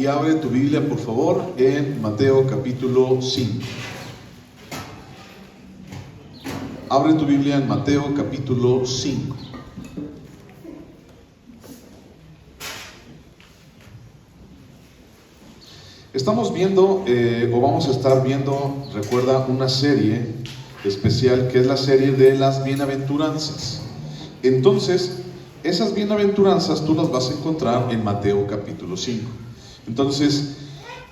Y abre tu Biblia, por favor, en Mateo capítulo 5. Abre tu Biblia en Mateo capítulo 5. Estamos viendo, o vamos a estar viendo, recuerda, una serie especial que es la serie de las bienaventuranzas. Entonces, esas bienaventuranzas tú las vas a encontrar en Mateo capítulo 5. Entonces,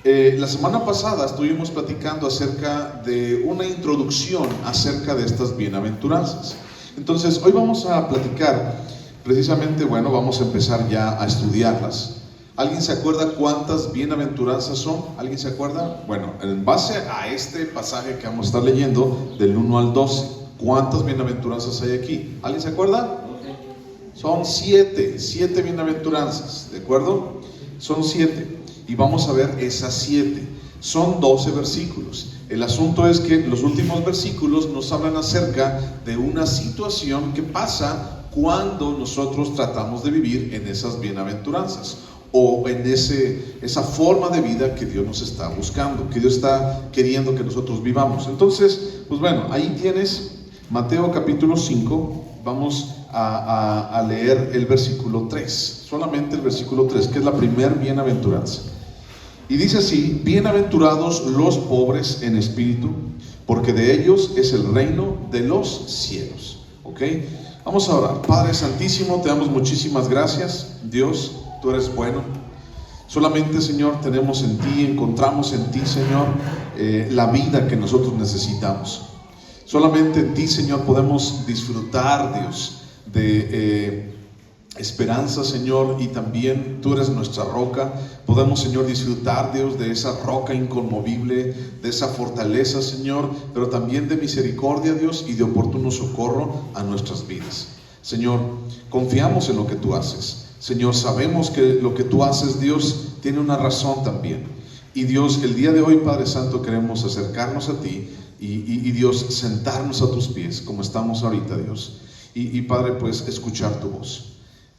la semana pasada estuvimos platicando acerca de una introducción acerca de estas bienaventuranzas. Entonces, hoy vamos a platicar precisamente, vamos a empezar ya a estudiarlas. ¿Alguien se acuerda cuántas bienaventuranzas son? ¿Alguien se acuerda? Bueno, en base a este pasaje que vamos a estar leyendo, del 1 al 12, ¿cuántas bienaventuranzas hay aquí? ¿Alguien se acuerda? Son 7 bienaventuranzas, ¿de acuerdo? Son 7. Y vamos a ver esas 7. Son 12 versículos. El asunto es que los últimos versículos nos hablan acerca de una situación que pasa cuando nosotros tratamos de vivir en esas bienaventuranzas, o en esa forma de vida que Dios nos está buscando, que Dios está queriendo que nosotros vivamos. Entonces, ahí tienes Mateo capítulo 5. Vamos a leer el versículo 3, solamente el versículo 3, que es la primer bienaventuranza. Y dice así: bienaventurados los pobres en espíritu, porque de ellos es el reino de los cielos. ¿Ok? Vamos a orar. Padre Santísimo, te damos muchísimas gracias. Dios, tú eres bueno. Solamente, Señor, tenemos en ti, encontramos en ti, Señor, la vida que nosotros necesitamos. Solamente en ti, Señor, podemos disfrutar, Dios, de esperanza, Señor, y también tú eres nuestra roca. Podemos, Señor, disfrutar, Dios, de esa roca inconmovible, de esa fortaleza, Señor, pero también de misericordia, Dios, y de oportuno socorro a nuestras vidas. Señor, confiamos en lo que tú haces. Señor, sabemos que lo que tú haces, Dios, tiene una razón también. Y Dios, el día de hoy, Padre Santo, queremos acercarnos a ti y Dios, sentarnos a tus pies, como estamos ahorita, Dios. Y Padre, pues, escuchar tu voz.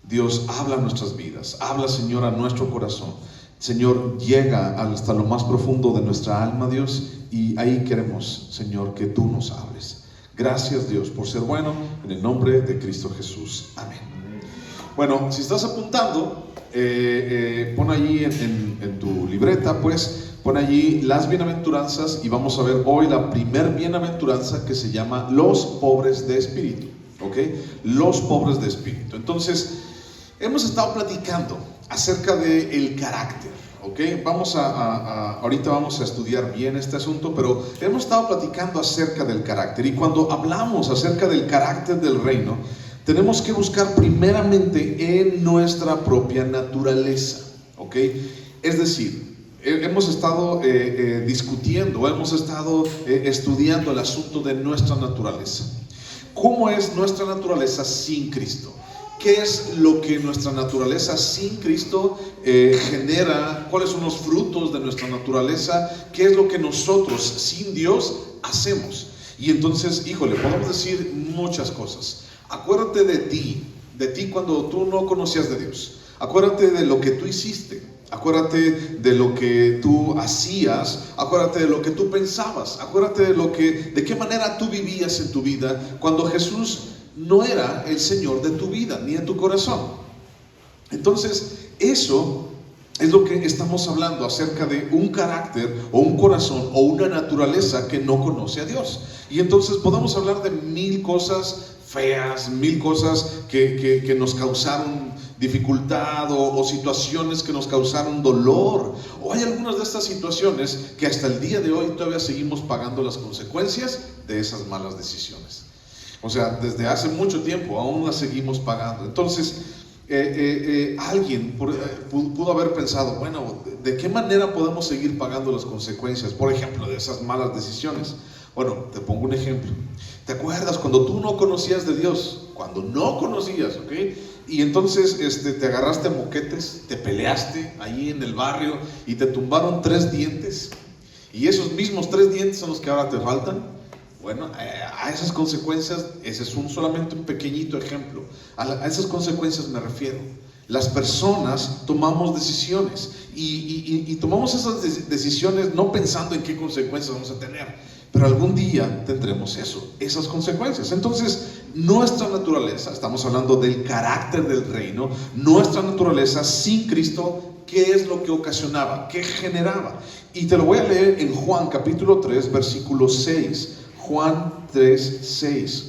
Dios, habla a nuestras vidas, habla, Señor, a nuestro corazón. Señor, llega hasta lo más profundo de nuestra alma, Dios, y ahí queremos, Señor, que tú nos hables. Gracias, Dios, por ser bueno, en el nombre de Cristo Jesús. Amén. Bueno, si estás apuntando, pon allí en tu libreta, pues, pon allí las bienaventuranzas, y vamos a ver hoy la primer bienaventuranza, que se llama los pobres de espíritu. ¿Ok? Los pobres de espíritu. Entonces, hemos estado platicando acerca del carácter. ¿Ok? Ahorita vamos a estudiar bien este asunto, pero hemos estado platicando acerca del carácter. Y cuando hablamos acerca del carácter del reino, tenemos que buscar primeramente en nuestra propia naturaleza. ¿Ok? Es decir, hemos estado discutiendo, hemos estado estudiando el asunto de nuestra naturaleza. ¿Cómo es nuestra naturaleza sin Cristo? ¿Qué es lo que nuestra naturaleza sin Cristo genera? ¿Cuáles son los frutos de nuestra naturaleza? ¿Qué es lo que nosotros sin Dios hacemos? Y entonces, podemos decir muchas cosas. Acuérdate de ti cuando tú no conocías de Dios. Acuérdate de lo que tú hiciste. Acuérdate de lo que tú hacías. Acuérdate de lo que tú pensabas. Acuérdate de qué manera tú vivías en tu vida cuando Jesús no era el Señor de tu vida ni de tu corazón. Entonces, eso es lo que estamos hablando acerca de un carácter o un corazón o una naturaleza que no conoce a Dios. Y entonces podemos hablar de 1000 cosas feas, 1000 cosas que nos causaron dificultad o situaciones que nos causaron dolor. O hay algunas de estas situaciones que hasta el día de hoy todavía seguimos pagando las consecuencias de esas malas decisiones. O sea, desde hace mucho tiempo aún las seguimos pagando. Entonces, alguien pudo haber pensado, ¿de qué manera podemos seguir pagando las consecuencias, por ejemplo, de esas malas decisiones? Bueno, te pongo un ejemplo. ¿Te acuerdas cuando tú no conocías de Dios? Cuando no conocías, ¿ok? Y entonces te agarraste a moquetes, te peleaste ahí en el barrio y te tumbaron 3 dientes. Y esos mismos 3 dientes son los que ahora te faltan. Bueno, a esas consecuencias, ese es solamente un pequeñito ejemplo. A esas consecuencias me refiero. Las personas tomamos decisiones y tomamos esas decisiones no pensando en qué consecuencias vamos a tener, pero algún día tendremos esas consecuencias. Entonces, nuestra naturaleza, estamos hablando del carácter del reino, nuestra naturaleza sin Cristo, ¿qué es lo que ocasionaba? ¿Qué generaba? Y te lo voy a leer en Juan capítulo 3, versículo 6. Juan 3, 6.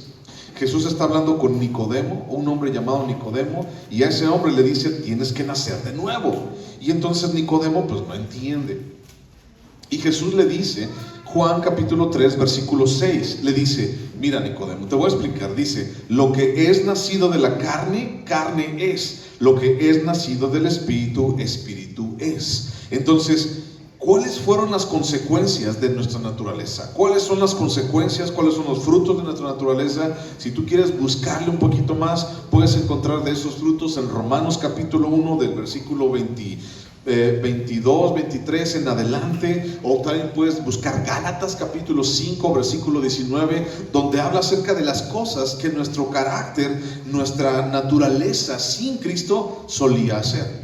Jesús está hablando con Nicodemo, un hombre llamado Nicodemo, y a ese hombre le dice: tienes que nacer de nuevo. Y entonces Nicodemo pues no entiende. Y Jesús le dice, Juan capítulo 3, versículo 6, le dice: mira, Nicodemo, te voy a explicar. Dice: lo que es nacido de la carne, carne es. Lo que es nacido del Espíritu, Espíritu es. Entonces, ¿cuáles fueron las consecuencias de nuestra naturaleza? ¿Cuáles son las consecuencias? ¿Cuáles son los frutos de nuestra naturaleza? Si tú quieres buscarle un poquito más, puedes encontrar de esos frutos en Romanos capítulo 1 del versículo 22, 23 en adelante, o también puedes buscar Gálatas capítulo 5 versículo 19, donde habla acerca de las cosas que nuestro carácter, nuestra naturaleza sin Cristo solía hacer.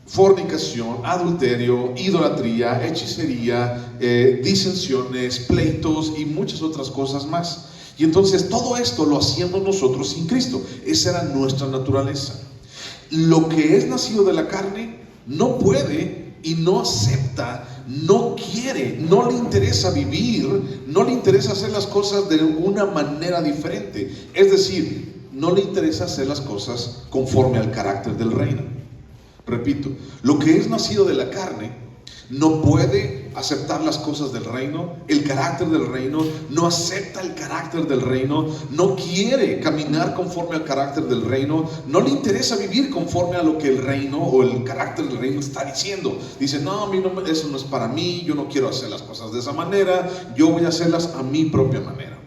Fornicación, adulterio, idolatría, hechicería, disensiones, pleitos y muchas otras cosas más. Y entonces todo esto lo hacíamos nosotros sin Cristo. Esa era nuestra naturaleza. Lo que es nacido de la carne no puede y no acepta, no quiere, no le interesa vivir, no le interesa hacer las cosas de una manera diferente. Es decir, no le interesa hacer las cosas conforme al carácter del reino. Repito, lo que es nacido de la carne no puede aceptar las cosas del reino, el carácter del reino, no acepta el carácter del reino, no quiere caminar conforme al carácter del reino, no le interesa vivir conforme a lo que el reino o el carácter del reino está diciendo. Dice: no, a mí no, eso no es para mí, yo no quiero hacer las cosas de esa manera, yo voy a hacerlas a mi propia manera.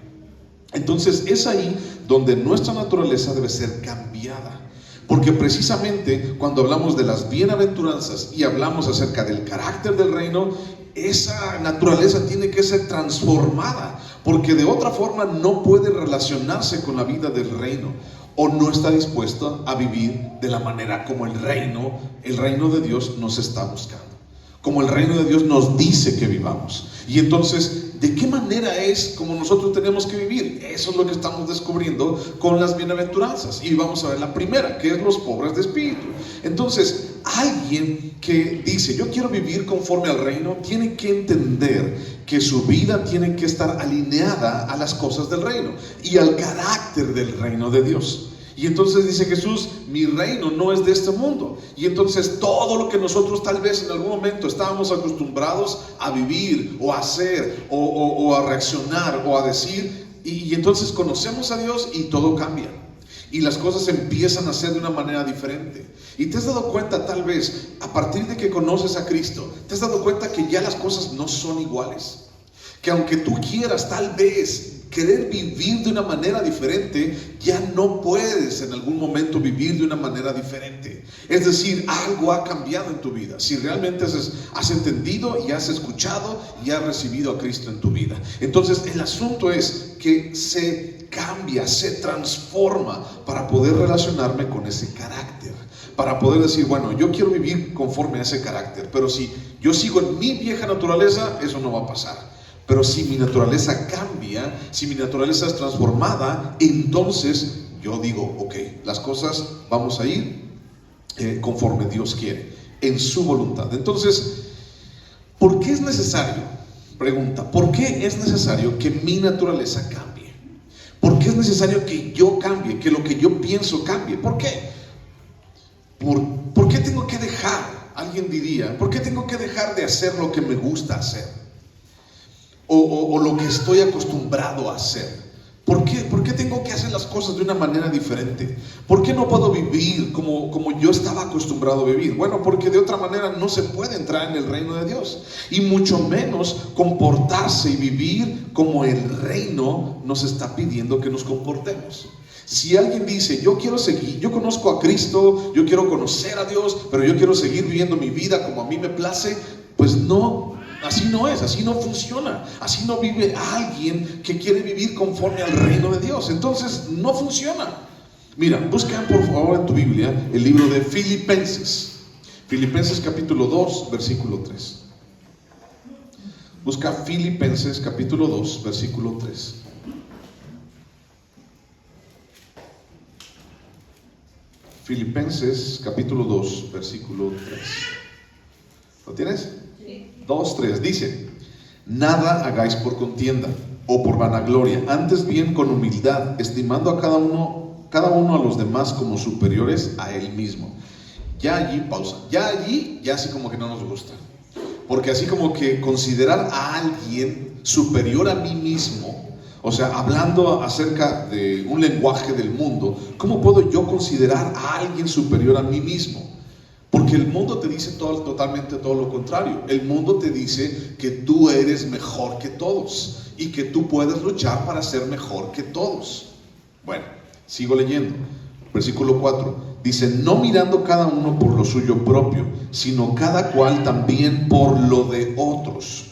Entonces es ahí donde nuestra naturaleza debe ser cambiada. Porque precisamente cuando hablamos de las bienaventuranzas y hablamos acerca del carácter del reino, esa naturaleza tiene que ser transformada, porque de otra forma no puede relacionarse con la vida del reino, o no está dispuesta a vivir de la manera como el reino de Dios nos está buscando, como el reino de Dios nos dice que vivamos. Y entonces, ¿de qué manera es como nosotros tenemos que vivir? Eso es lo que estamos descubriendo con las bienaventuranzas. Y vamos a ver la primera, que es los pobres de espíritu. Entonces, alguien que dice: yo quiero vivir conforme al reino, tiene que entender que su vida tiene que estar alineada a las cosas del reino y al carácter del reino de Dios. Y entonces dice Jesús: mi reino no es de este mundo. Y entonces todo lo que nosotros tal vez en algún momento estábamos acostumbrados a vivir o a hacer o a reaccionar o a decir, y entonces conocemos a Dios y todo cambia. Y las cosas empiezan a ser de una manera diferente. Y te has dado cuenta, tal vez, a partir de que conoces a Cristo, te has dado cuenta que ya las cosas no son iguales. Que aunque tú quieras tal vez querer vivir de una manera diferente, ya no puedes en algún momento vivir de una manera diferente. Es decir, algo ha cambiado en tu vida. Si realmente has entendido y has escuchado y has recibido a Cristo en tu vida. Entonces el asunto es que se cambia, se transforma para poder relacionarme con ese carácter. Para poder decir: bueno, yo quiero vivir conforme a ese carácter, pero si yo sigo en mi vieja naturaleza, eso no va a pasar. Pero si mi naturaleza cambia, si mi naturaleza es transformada, entonces yo digo: ok, las cosas vamos a ir conforme Dios quiere, en su voluntad. Entonces, ¿por qué es necesario? Pregunta: ¿por qué es necesario que mi naturaleza cambie? ¿Por qué es necesario que yo cambie, que lo que yo pienso cambie? ¿Por qué? ¿Por qué tengo que dejar? Alguien diría: ¿por qué tengo que dejar de hacer lo que me gusta hacer? O lo que estoy acostumbrado a hacer. ¿Por qué tengo que hacer las cosas de una manera diferente? ¿Por qué no puedo vivir como yo estaba acostumbrado a vivir? Bueno, porque de otra manera no se puede entrar en el reino de Dios, y mucho menos comportarse y vivir como el reino nos está pidiendo que nos comportemos. Si alguien dice: yo quiero seguir, yo conozco a Cristo, yo quiero conocer a Dios, pero yo quiero seguir viviendo mi vida como a mí me place, pues no. Así no es, así no funciona. Así no vive alguien que quiere vivir conforme al reino de Dios. Entonces no funciona. Mira, busca por favor en tu Biblia el libro de Filipenses. Filipenses capítulo 2, versículo 3. Busca Filipenses capítulo 2, versículo 3. Filipenses capítulo 2, versículo 3. ¿Lo tienes? Sí. 2, 3. Dice: nada hagáis por contienda o por vanagloria, antes bien con humildad, estimando a cada uno a los demás como superiores a él mismo. Ya allí, pausa. Ya así como que no nos gusta. Porque así como que considerar a alguien superior a mí mismo, o sea, hablando acerca de un lenguaje del mundo, ¿cómo puedo yo considerar a alguien superior a mí mismo? Porque el mundo te dice totalmente todo lo contrario. El mundo te dice que tú eres mejor que todos y que tú puedes luchar para ser mejor que todos. Bueno, sigo leyendo. Versículo 4. Dice: no mirando cada uno por lo suyo propio, sino cada cual también por lo de otros.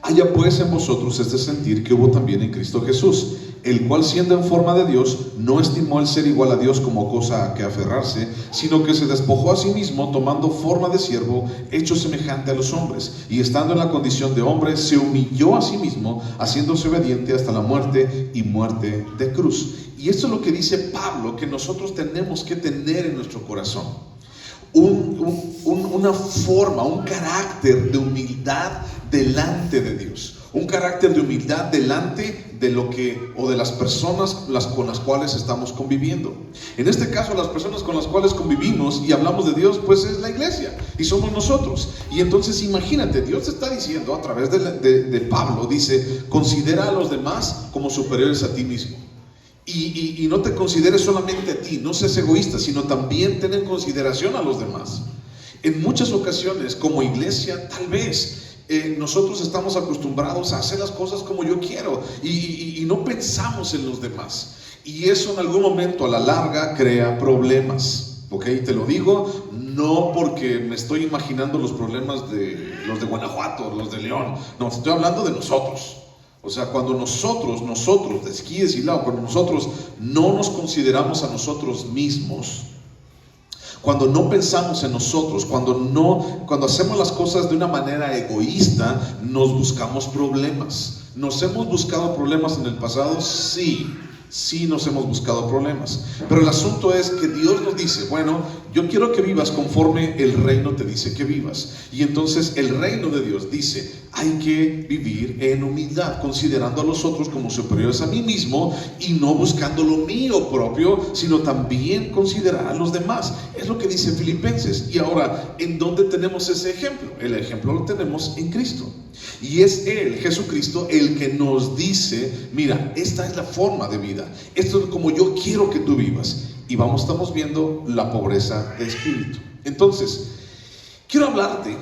Haya pues en vosotros este sentir que hubo también en Cristo Jesús, el cual siendo en forma de Dios, no estimó el ser igual a Dios como cosa a que aferrarse, sino que se despojó a sí mismo, tomando forma de siervo, hecho semejante a los hombres, y estando en la condición de hombre, se humilló a sí mismo, haciéndose obediente hasta la muerte y muerte de cruz. Y esto es lo que dice Pablo, que nosotros tenemos que tener en nuestro corazón. Una forma, un carácter de humildad delante de Dios, un carácter de humildad delante de lo que o de las personas con las cuales estamos conviviendo. En este caso, las personas con las cuales convivimos y hablamos de Dios, pues es la iglesia y somos nosotros. Y entonces imagínate, Dios está diciendo a través de Pablo, dice: considera a los demás como superiores a ti mismo. Y no te consideres solamente a ti, no seas egoísta, sino también ten en consideración a los demás. En muchas ocasiones, como iglesia, tal vez nosotros estamos acostumbrados a hacer las cosas como yo quiero y no pensamos en los demás. Y eso en algún momento a la larga crea problemas. ¿Ok? Te lo digo no porque me estoy imaginando los problemas de los de Guanajuato, los de León. No, estoy hablando de nosotros. O sea, cuando nosotros, de Esquí de Silao, cuando nosotros no nos consideramos a nosotros mismos, cuando no pensamos en nosotros, cuando hacemos las cosas de una manera egoísta, nos buscamos problemas. ¿Nos hemos buscado problemas en el pasado? Sí nos hemos buscado problemas. Pero el asunto es que Dios nos dice: bueno, yo quiero que vivas conforme el reino te dice que vivas. Y entonces el reino de Dios dice: hay que vivir en humildad, considerando a los otros como superiores a mí mismo y no buscando lo mío propio, sino también considerar a los demás. Es lo que dice Filipenses. Y ahora, ¿en dónde tenemos ese ejemplo? El ejemplo lo tenemos en Cristo. Y es Él, Jesucristo, el que nos dice: mira, esta es la forma de vida, esto es como yo quiero que tú vivas. Y estamos viendo la pobreza de espíritu. Entonces, quiero hablarte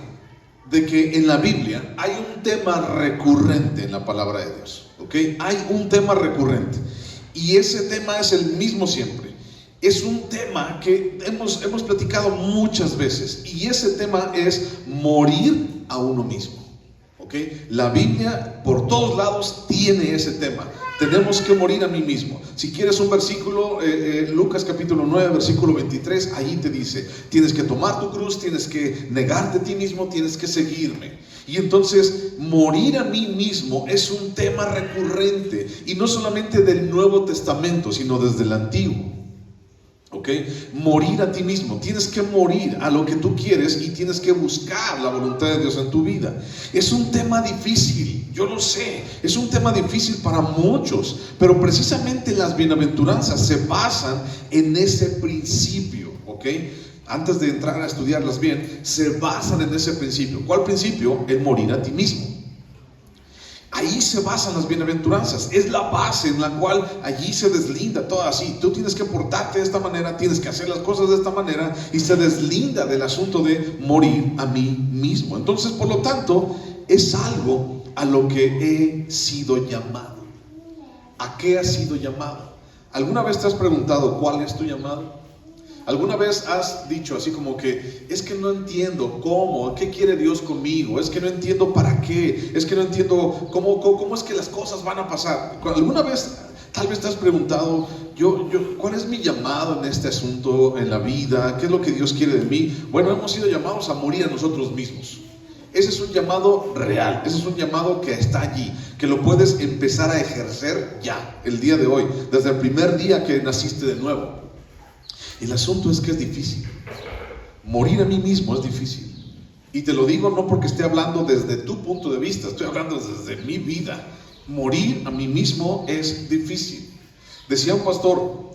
de que en la Biblia hay un tema recurrente en la palabra de Dios. ¿Ok? Hay un tema recurrente. Y ese tema es el mismo siempre. Es un tema que hemos platicado muchas veces. Y ese tema es morir a uno mismo. ¿Okay? La Biblia por todos lados tiene ese tema. Tenemos que morir a mí mismo. Si quieres un versículo, Lucas capítulo 9, versículo 23, ahí te dice: tienes que tomar tu cruz, tienes que negarte a ti mismo, tienes que seguirme. Y entonces morir a mí mismo es un tema recurrente, y no solamente del Nuevo Testamento, sino desde el Antiguo. ¿Ok? Morir a ti mismo. Tienes que morir a lo que tú quieres y tienes que buscar la voluntad de Dios en tu vida. Es un tema difícil, yo lo sé. Es un tema difícil para muchos, pero precisamente las bienaventuranzas se basan en ese principio. ¿Ok? Antes de entrar a estudiarlas bien, se basan en ese principio. ¿Cuál principio? En morir a ti mismo. Ahí se basan las bienaventuranzas. Es la base en la cual allí se deslinda todo así. Tú tienes que portarte de esta manera, tienes que hacer las cosas de esta manera, y se deslinda del asunto de morir a mí mismo. Entonces, por lo tanto, es algo a lo que he sido llamado. ¿A qué has sido llamado? ¿Alguna vez te has preguntado cuál es tu llamado? ¿Alguna vez has dicho así como que es que no entiendo cómo, qué quiere Dios conmigo? Es que no entiendo para qué, es que no entiendo cómo es que las cosas van a pasar. ¿Alguna vez Tal vez te has preguntado, ¿cuál es mi llamado en este asunto, en la vida? ¿Qué es lo que Dios quiere de mí? Bueno, hemos sido llamados a morir a nosotros mismos. Ese es un llamado real, ese es un llamado que está allí, que lo puedes empezar a ejercer ya, el día de hoy, desde el primer día que naciste de nuevo. El asunto es que es difícil. Morir a mí mismo es difícil. Y te lo digo no porque esté hablando desde tu punto de vista, estoy hablando desde mi vida. Morir a mí mismo es difícil. Decía un pastor,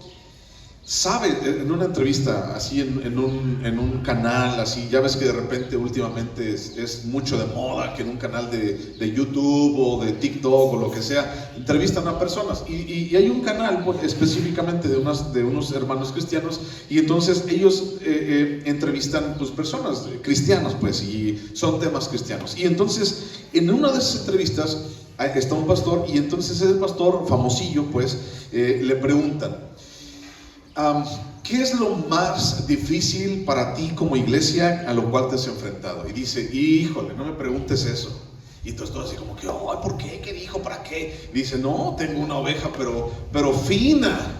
sabe, en una entrevista así en un canal así, ya ves que de repente últimamente es mucho de moda que en un canal de YouTube o de TikTok o lo que sea entrevistan a personas y hay un canal específicamente de unos hermanos cristianos, y entonces ellos entrevistan pues personas cristianas pues, y son temas cristianos, y entonces en una de esas entrevistas está un pastor, y entonces ese pastor famosillo pues le preguntan, ¿qué es lo más difícil para ti como iglesia a lo cual te has enfrentado? Y dice, híjole, no me preguntes eso. Y entonces todo así como que, ¿por qué? ¿Qué dijo? ¿Para qué? Y dice, no, tengo una oveja, pero fina,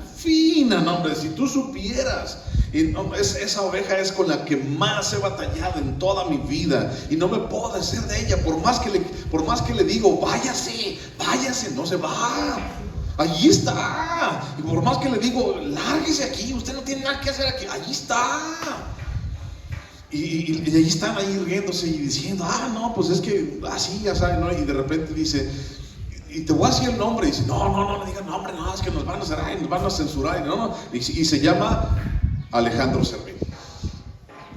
no, hombre, si tú supieras. Y no, esa oveja es con la que más he batallado en toda mi vida, y no me puedo deshacer de ella, por más que le digo, váyase, no se va. Allí está. Y por más que le digo, lárguese aquí, usted no tiene nada que hacer aquí, allí está. Y allí están ahí riéndose y diciendo, no, pues es que así, ya saben, ¿no? Y de repente dice, y te voy a decir el nombre, y dice, no le digan nombre, no, es que nos van a hacer, nos van a censurar, y se llama Alejandro Servín.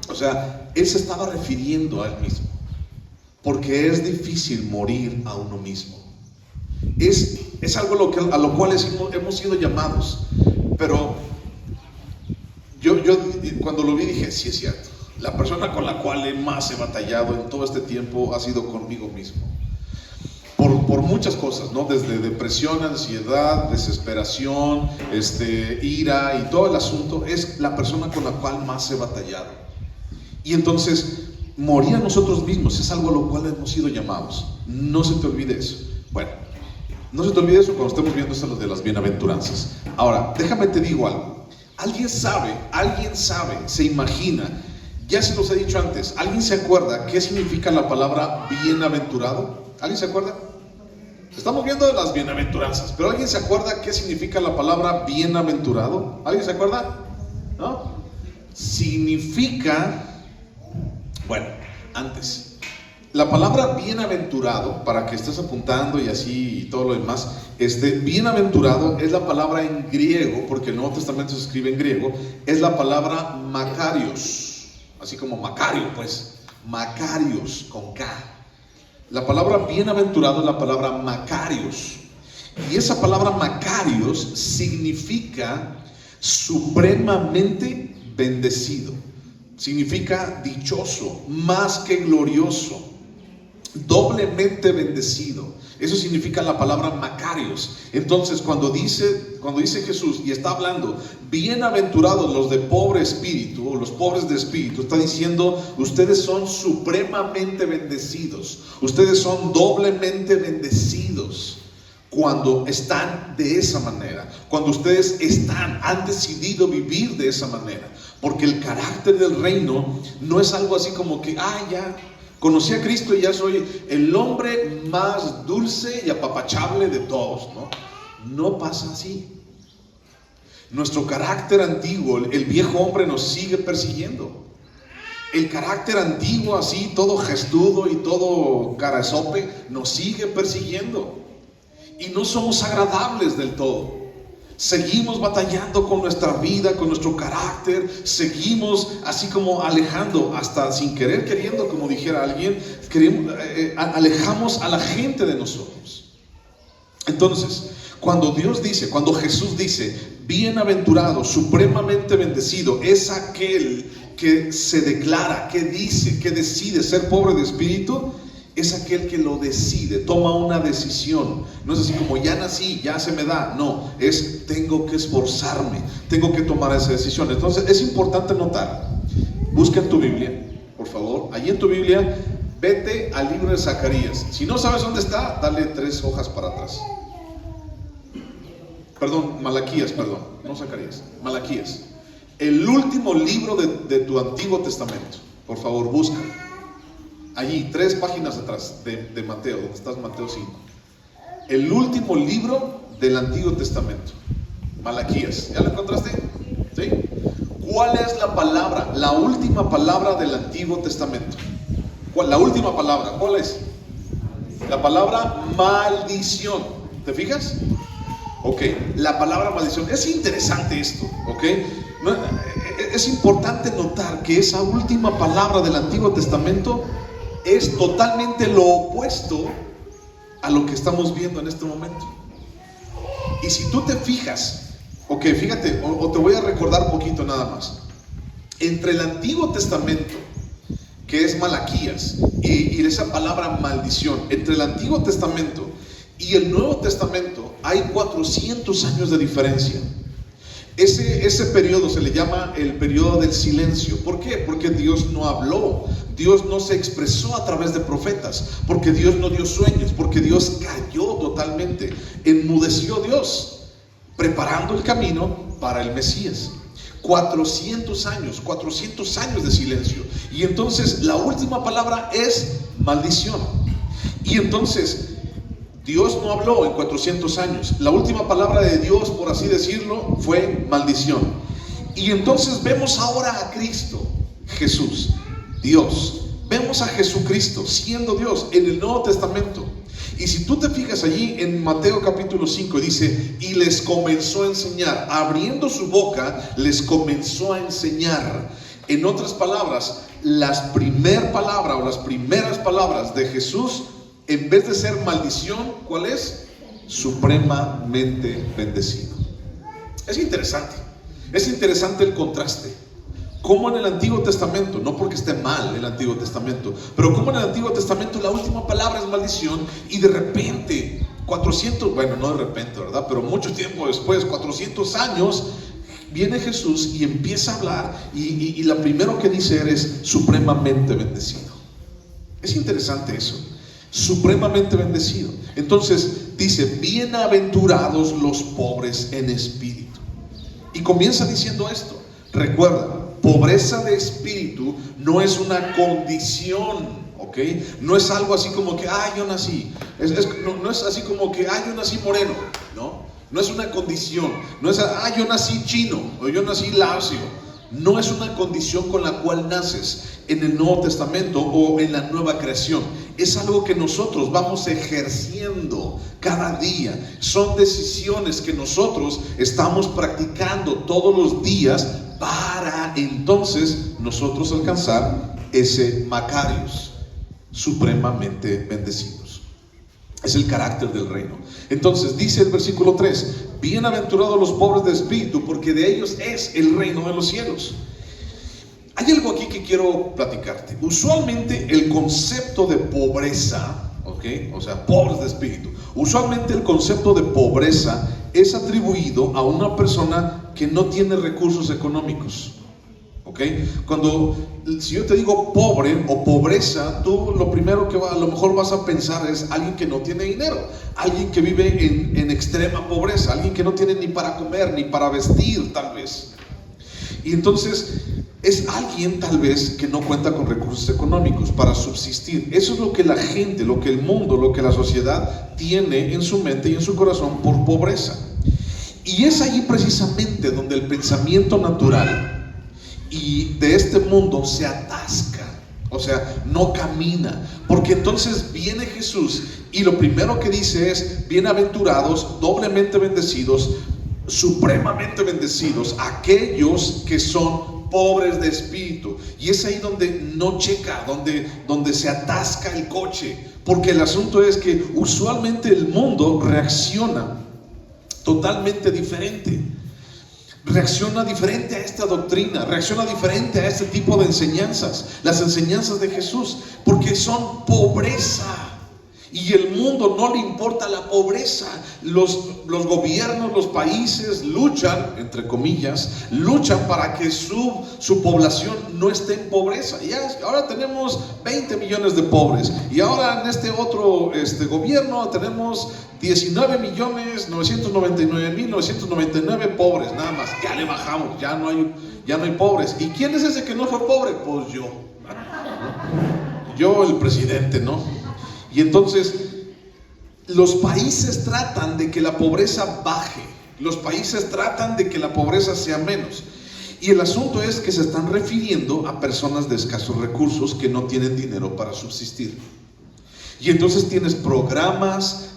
O sea, él se estaba refiriendo a él mismo, porque es difícil morir a uno mismo. Es algo a lo cual hemos sido llamados. Pero yo cuando lo vi dije, sí es cierto, la persona con la cual más he batallado en todo este tiempo ha sido conmigo mismo, por muchas cosas, ¿no? Desde depresión, ansiedad, desesperación, ira y todo el asunto. Es la persona con la cual más he batallado. Y entonces morir a nosotros mismos es algo a lo cual hemos sido llamados. No se te olvide eso. Bueno, no se te olvide eso cuando estemos viendo esto de las bienaventuranzas. Ahora, déjame te digo algo. ¿Alguien sabe, se imagina? Ya se los he dicho antes. ¿Alguien se acuerda qué significa la palabra bienaventurado? ¿Alguien se acuerda? Estamos viendo las bienaventuranzas, pero ¿alguien se acuerda qué significa la palabra bienaventurado? ¿Alguien se acuerda? ¿No? Significa, bueno, antes, la palabra bienaventurado, para que estés apuntando y así y todo lo demás, bienaventurado es la palabra en griego, porque el Nuevo Testamento se escribe en griego, es la palabra Makarios, así como Macario, pues, Makarios con K. La palabra bienaventurado es la palabra Makarios, y esa palabra Makarios significa supremamente bendecido, significa dichoso, más que glorioso, doblemente bendecido. Eso significa la palabra Makarios. Entonces cuando dice Jesús y está hablando, bienaventurados los de pobre espíritu, o los pobres de espíritu, está diciendo, ustedes son supremamente bendecidos, ustedes son doblemente bendecidos cuando están de esa manera, cuando ustedes han decidido vivir de esa manera, porque el carácter del reino no es algo así como que, ya conocí a Cristo y ya soy el hombre más dulce y apapachable de todos, ¿no? No pasa así. Nuestro carácter antiguo, el viejo hombre, nos sigue persiguiendo. El carácter antiguo, así todo gestudo y todo carazope, nos sigue persiguiendo. Y no somos agradables del todo. Seguimos batallando con nuestra vida, con nuestro carácter. Seguimos así como alejando, hasta sin querer queriendo, como dijera alguien, alejamos a la gente de nosotros. Entonces, cuando Jesús dice, bienaventurado, supremamente bendecido, es aquel que se declara, que dice, que decide ser pobre de espíritu. Es aquel que lo decide, toma una decisión. No es así como ya nací, ya se me da. No, tengo que esforzarme, tengo que tomar esa decisión. Entonces es importante notar, busca en tu Biblia, por favor, allí en tu Biblia, vete al libro de Zacarías. Si no sabes dónde está, dale 3 hojas para atrás. Malaquías, no Zacarías, Malaquías. El último libro de tu Antiguo Testamento. Por favor, búscalo. Allí, 3 páginas atrás de Mateo, donde estás Mateo 5. El último libro del Antiguo Testamento. Malaquías. ¿Ya lo encontraste? ¿Sí? ¿Cuál es la palabra? La última palabra del Antiguo Testamento. ¿Cuál? La última palabra, ¿cuál es? La palabra maldición. ¿Te fijas? Ok, la palabra maldición. Es interesante esto, ok. Es importante notar que esa última palabra del Antiguo Testamento es totalmente lo opuesto a lo que estamos viendo en este momento. Y si tú te fijas, ok, fíjate, o te voy a recordar un poquito nada más. Entre el Antiguo Testamento, que es Malaquías, y esa palabra maldición, entre el Antiguo Testamento y el Nuevo Testamento hay 400 años de diferencia. Ese periodo se le llama el periodo del silencio. ¿Por qué? Porque Dios no habló, Dios no se expresó a través de profetas, porque Dios no dio sueños, porque Dios cayó totalmente, enmudeció Dios, preparando el camino para el Mesías. 400 años de silencio. Y entonces la última palabra es maldición. Y entonces Dios no habló en 400 años. La última palabra de Dios, por así decirlo, fue maldición. Y entonces vemos ahora a Cristo, Jesús, Dios. Vemos a Jesucristo siendo Dios en el Nuevo Testamento. Y si tú te fijas allí en Mateo capítulo 5, dice, y les comenzó a enseñar, abriendo su boca, les comenzó a enseñar. En otras palabras, las primeras palabras de Jesús, en vez de ser maldición, ¿cuál es? Supremamente bendecido. Es interesante el contraste. Como en el Antiguo Testamento, no porque esté mal el Antiguo Testamento, pero como en el Antiguo Testamento la última palabra es maldición, y de repente, 400, bueno, no de repente, ¿verdad? Pero mucho tiempo después, 400 años, viene Jesús y empieza a hablar, y lo primero que dice es supremamente bendecido. Es interesante eso, supremamente bendecido. Entonces dice, bienaventurados los pobres en espíritu. Y comienza diciendo esto. Recuerda, pobreza de espíritu no es una condición, ¿ok? No es algo así como que, yo nací. No es así como que, yo nací moreno, ¿no? No es una condición. No es, yo nací chino o yo nací lacio. No es una condición con la cual naces en el Nuevo Testamento o en la nueva creación. Es algo que nosotros vamos ejerciendo cada día. Son decisiones que nosotros estamos practicando todos los días para entonces nosotros alcanzar ese Macarios, supremamente bendecidos. Es el carácter del reino. Entonces dice el versículo 3, bienaventurados los pobres de espíritu, porque de ellos es el reino de los cielos. Hay algo aquí que quiero platicarte. Usualmente el concepto de pobreza, ¿ok? O sea, pobres de espíritu. Usualmente el concepto de pobreza es atribuido a una persona que no tiene recursos económicos. ¿Ok? Si yo te digo pobre o pobreza, tú lo primero que a lo mejor vas a pensar es alguien que no tiene dinero, alguien que vive en extrema pobreza, alguien que no tiene ni para comer, ni para vestir tal vez. Y entonces es alguien tal vez que no cuenta con recursos económicos para subsistir. Eso es lo que la gente, lo que el mundo, lo que la sociedad tiene en su mente y en su corazón por pobreza. Y es allí precisamente donde el pensamiento natural y de este mundo se atasca, o sea, no camina, porque entonces viene Jesús y lo primero que dice es, bienaventurados, doblemente bendecidos, supremamente bendecidos, aquellos que son pobres de espíritu. Y es ahí donde no checa, donde se atasca el coche, porque el asunto es que usualmente el mundo reacciona totalmente diferente. Reacciona diferente a esta doctrina, reacciona diferente a este tipo de enseñanzas, las enseñanzas de Jesús, porque son pobreza. Y el mundo no le importa la pobreza. Los gobiernos, los países luchan, entre comillas, luchan para que su población no esté en pobreza. Ahora tenemos 20 millones de pobres. Y ahora en este otro gobierno tenemos 19.999.999 pobres, nada más. Ya le bajamos, ya no hay pobres. ¿Y quién es ese que no fue pobre? Pues yo, el presidente, ¿no? Y entonces los países tratan de que la pobreza baje, los países tratan de que la pobreza sea menos. Y el asunto es que se están refiriendo a personas de escasos recursos que no tienen dinero para subsistir. Y entonces tienes programas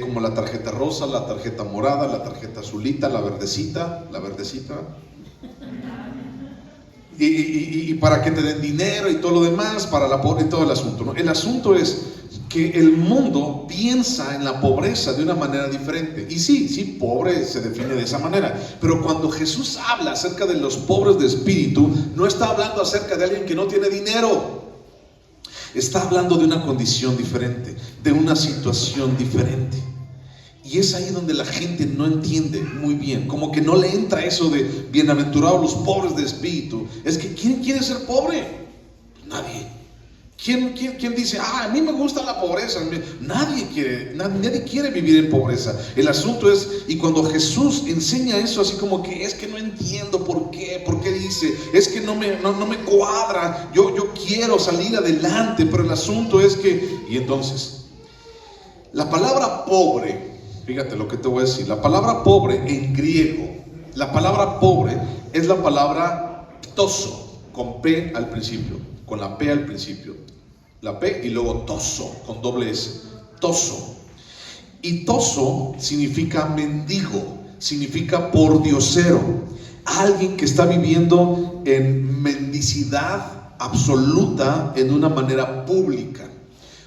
como la tarjeta rosa, la tarjeta morada, la tarjeta azulita, la verdecita. Y para que te den dinero y todo lo demás, para la pobreza y todo el asunto, ¿no? El asunto es que el mundo piensa en la pobreza de una manera diferente. Y sí, pobre se define de esa manera. Pero cuando Jesús habla acerca de los pobres de espíritu, no está hablando acerca de alguien que no tiene dinero. Está hablando de una condición diferente, de una situación diferente. Y es ahí donde la gente no entiende muy bien, como que no le entra eso de bienaventurados los pobres de espíritu. Es que ¿quién quiere ser pobre? Pues nadie. ¿Quién dice, a mí me gusta la pobreza? Nadie quiere vivir en pobreza. El asunto es, y cuando Jesús enseña eso así como que es que no entiendo por qué dice, es que no me cuadra, yo quiero salir adelante, pero el asunto es que, y entonces, la palabra pobre, fíjate lo que te voy a decir, la palabra pobre en griego, la palabra pobre es la palabra ptoso, con P al principio, con la P al principio, la P y luego toso, con doble S, toso. Y toso significa mendigo, significa pordiosero, alguien que está viviendo en mendicidad absoluta en una manera pública.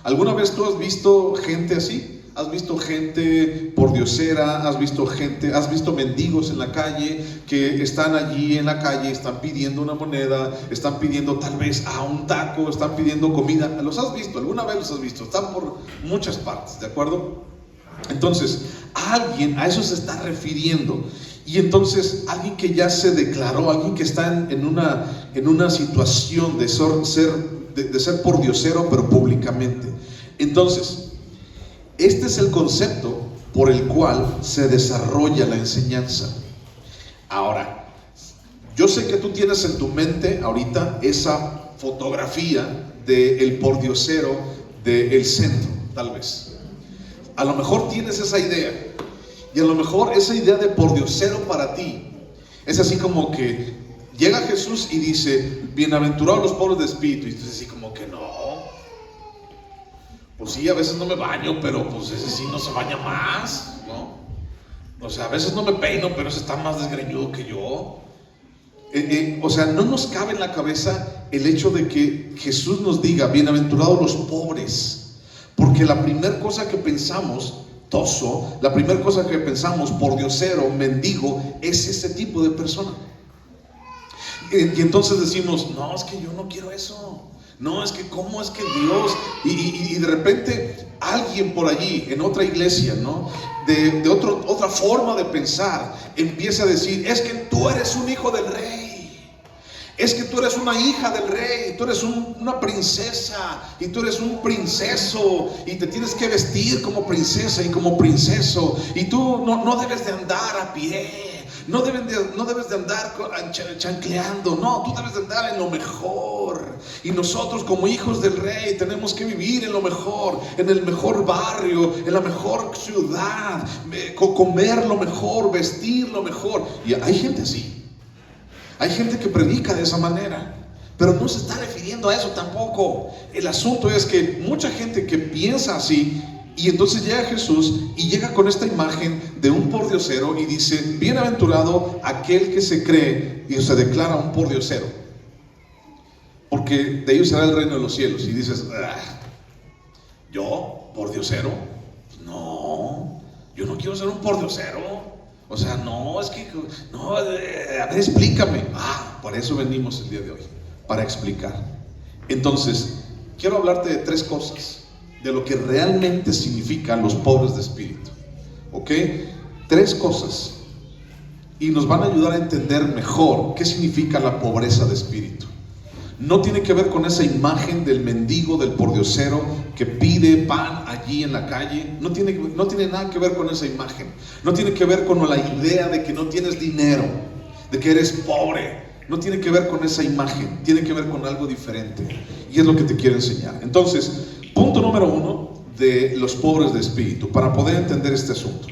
¿Alguna vez tú has visto gente así? ¿Has visto gente pordiosera? ¿Has visto mendigos en la calle que están allí en la calle, están pidiendo una moneda, están pidiendo tal vez un taco, están pidiendo comida? ¿Los has visto? ¿Alguna vez los has visto? Están por muchas partes, ¿de acuerdo? Entonces, alguien a eso se está refiriendo. Y entonces, alguien que ya se declaró, alguien que está en una situación de ser pordiosero, pero públicamente. Entonces, este es el concepto por el cual se desarrolla la enseñanza. Ahora, yo sé que tú tienes en tu mente ahorita esa fotografía del pordiosero del centro, tal vez. A lo mejor tienes esa idea. Y a lo mejor esa idea de pordiosero para ti es así como que llega Jesús y dice, bienaventurados los pobres de espíritu. Y tú dices así como que no. Pues sí, a veces no me baño, pero pues ese sí no se baña más, ¿no? O sea, a veces no me peino, pero ese está más desgreñudo que yo. O sea, no nos cabe en la cabeza el hecho de que Jesús nos diga, bienaventurados los pobres. Porque la primera cosa que pensamos, toso, la primera cosa que pensamos, pordiosero, mendigo, es ese tipo de persona. Y entonces decimos, no, es que yo no quiero eso. No, es que ¿cómo es que Dios? Y de repente alguien por allí, en otra iglesia, ¿no? De otra forma de pensar, empieza a decir, es que tú eres un hijo del rey. Es que tú eres una hija del rey, tú eres una princesa y tú eres un princeso y te tienes que vestir como princesa y como princeso y tú no debes de andar a pie. No debes de andar chancleando, no, tú debes de andar en lo mejor. Y nosotros como hijos del rey tenemos que vivir en lo mejor, en el mejor barrio, en la mejor ciudad, comer lo mejor, vestir lo mejor. Y hay gente así, hay gente que predica de esa manera, pero no se está refiriendo a eso tampoco. El asunto es que mucha gente que piensa así, y entonces llega Jesús y llega con esta imagen de un pordiosero y dice, bienaventurado aquel que se cree y se declara un pordiosero, porque de ellos será el reino de los cielos. Y dices, ¿yo? ¿Pordiosero? No, yo no quiero ser un pordiosero. O sea, no, es que, no, a ver, explícame. Por eso venimos el día de hoy, para explicar. Entonces, quiero hablarte de tres cosas. de lo que realmente significan los pobres de espíritu. ¿Ok? 3 cosas. Y nos van a ayudar a entender mejor qué significa la pobreza de espíritu. No tiene que ver con esa imagen del mendigo, del pordiosero que pide pan allí en la calle. No tiene nada que ver con esa imagen. No tiene que ver con la idea de que no tienes dinero, de que eres pobre. No tiene que ver con esa imagen. Tiene que ver con algo diferente. Y es lo que te quiero enseñar. Entonces, punto número 1 de los pobres de espíritu, para poder entender este asunto.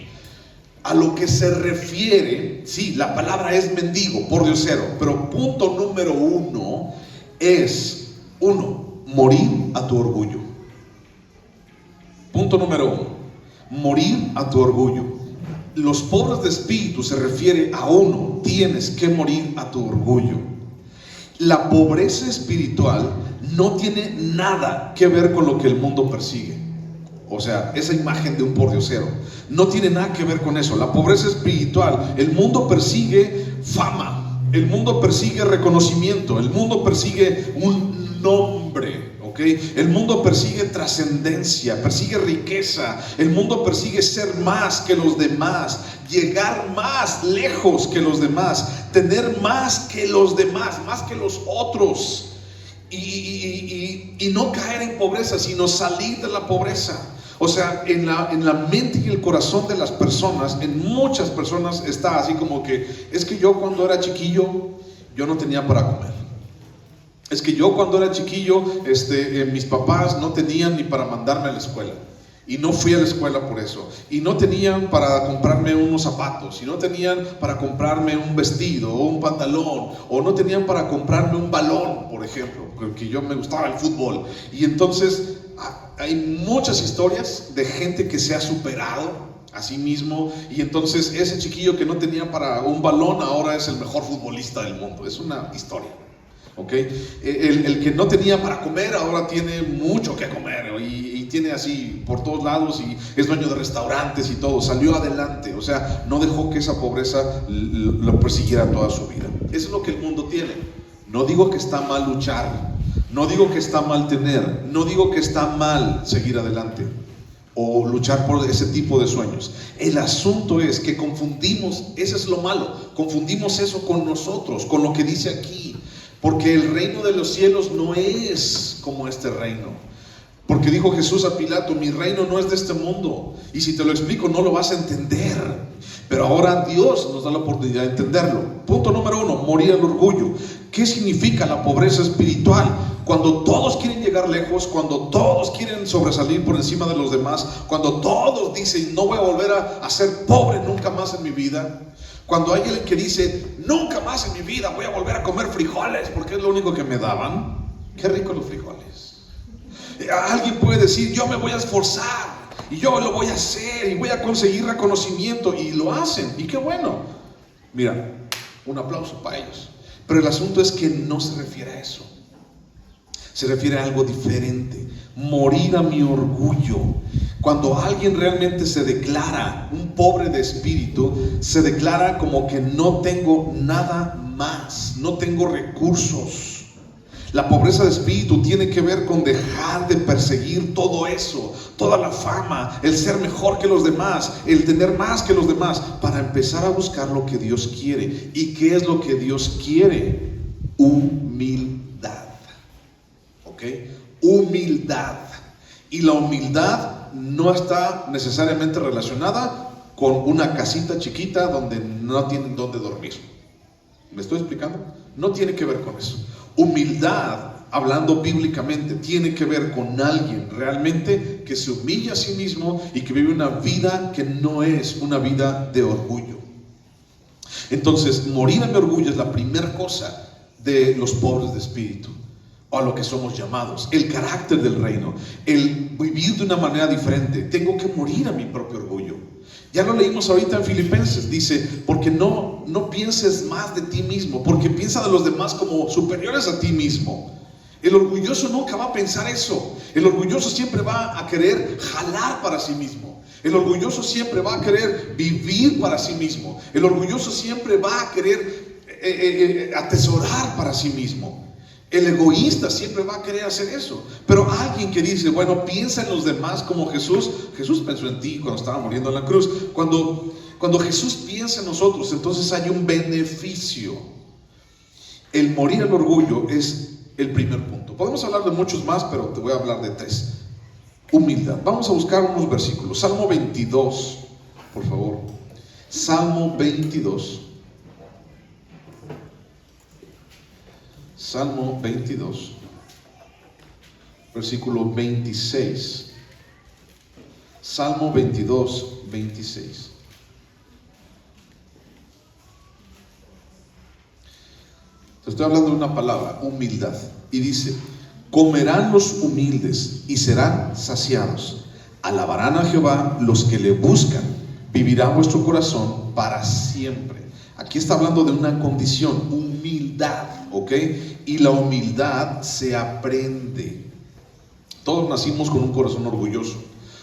A lo que se refiere, sí, la palabra es mendigo, pordiosero, pero punto número 1 es, morir a tu orgullo. Punto número 1, morir a tu orgullo. Los pobres de espíritu se refiere a tienes que morir a tu orgullo. La pobreza espiritual no tiene nada que ver con lo que el mundo persigue. O sea, esa imagen de un pordiosero no tiene nada que ver con eso. La pobreza espiritual, el mundo persigue fama, el mundo persigue reconocimiento, el mundo persigue un nombre, ¿ok? El mundo persigue trascendencia, persigue riqueza, el mundo persigue ser más que los demás, llegar más lejos que los demás, tener más que los demás, más que los otros. Y no caer en pobreza, sino salir de la pobreza. O sea, en la mente y el corazón de las personas, en muchas personas está así como que, es que yo cuando era chiquillo, yo no tenía para comer. Es que yo cuando era chiquillo, mis papás no tenían ni para mandarme a la escuela. Y no fui a la escuela por eso. Y no tenían para comprarme unos zapatos. Y no tenían para comprarme un vestido o un pantalón. O no tenían para comprarme un balón, por ejemplo, porque yo me gustaba el fútbol. Y entonces hay muchas historias de gente que se ha superado a sí mismo. Y entonces ese chiquillo que no tenía para un balón ahora es el mejor futbolista del mundo. Es una historia. ¿Okay? El que no tenía para comer ahora tiene mucho que comer y tiene así por todos lados y es dueño de restaurantes y todo, salió adelante, o sea, no dejó que esa pobreza lo persiguiera toda su vida. Eso es lo que el mundo tiene. No digo que está mal luchar, no digo que está mal tener, no digo que está mal seguir adelante o luchar por ese tipo de sueños. El asunto es que confundimos, ese es lo malo, confundimos eso con nosotros, con lo que dice aquí. Porque el reino de los cielos no es como este reino. Porque dijo Jesús a Pilato, mi reino no es de este mundo. Y si te lo explico no lo vas a entender. Pero ahora Dios nos da la oportunidad de entenderlo. Punto número 1, morir al orgullo. ¿Qué significa la pobreza espiritual? Cuando todos quieren llegar lejos, cuando todos quieren sobresalir por encima de los demás, cuando todos dicen, no voy a volver a ser pobre nunca más en mi vida. Cuando hay alguien que dice, nunca más en mi vida voy a volver a comer frijoles porque es lo único que me daban. Qué ricos los frijoles. Alguien puede decir, yo me voy a esforzar y yo lo voy a hacer y voy a conseguir reconocimiento, y lo hacen, y qué bueno. Mira, un aplauso para ellos. Pero el asunto es que no se refiere a eso. Se refiere a algo diferente. Morir a mi orgullo. Cuando alguien realmente se declara un pobre de espíritu, se declara como que no tengo nada más, no tengo recursos. La pobreza de espíritu tiene que ver con dejar de perseguir todo eso, toda la fama, el ser mejor que los demás, el tener más que los demás, para empezar a buscar lo que Dios quiere. ¿Y qué es lo que Dios quiere? Humildad. ¿Ok? Humildad. Y la humildad no está necesariamente relacionada con una casita chiquita donde no tienen dónde dormir. ¿Me estoy explicando? No tiene que ver con eso. Humildad, hablando bíblicamente, tiene que ver con alguien realmente que se humilla a sí mismo y que vive una vida que no es una vida de orgullo. Entonces, morir a mi orgullo es la primera cosa de los pobres de espíritu, o a lo que somos llamados, el carácter del reino, el vivir de una manera diferente. Tengo que morir a mi propio orgullo. Ya lo leímos ahorita en Filipenses, dice, porque no pienses más de ti mismo, porque piensa de los demás como superiores a ti mismo. El orgulloso nunca va a pensar eso. El orgulloso siempre va a querer jalar para sí mismo. El orgulloso siempre va a querer vivir para sí mismo. El orgulloso siempre va a querer atesorar para sí mismo. El egoísta siempre va a querer hacer eso. Pero alguien que dice, bueno, piensa en los demás como Jesús. Jesús pensó en ti cuando estaba muriendo en la cruz. Cuando Jesús piensa en nosotros, entonces hay un beneficio. El morir al orgullo es el primer punto. Podemos hablar de muchos más, pero te voy a hablar de 3. Humildad. Vamos a buscar unos versículos. Salmo 22, por favor. Salmo 22. Salmo 22, versículo 26. Salmo 22, 26. Te estoy hablando de una palabra, humildad. Y dice, comerán los humildes y serán saciados. Alabarán a Jehová los que le buscan. Vivirá vuestro corazón para siempre. Aquí está hablando de una condición, humildad, ¿ok? Y la humildad se aprende. Todos nacimos con un corazón orgulloso.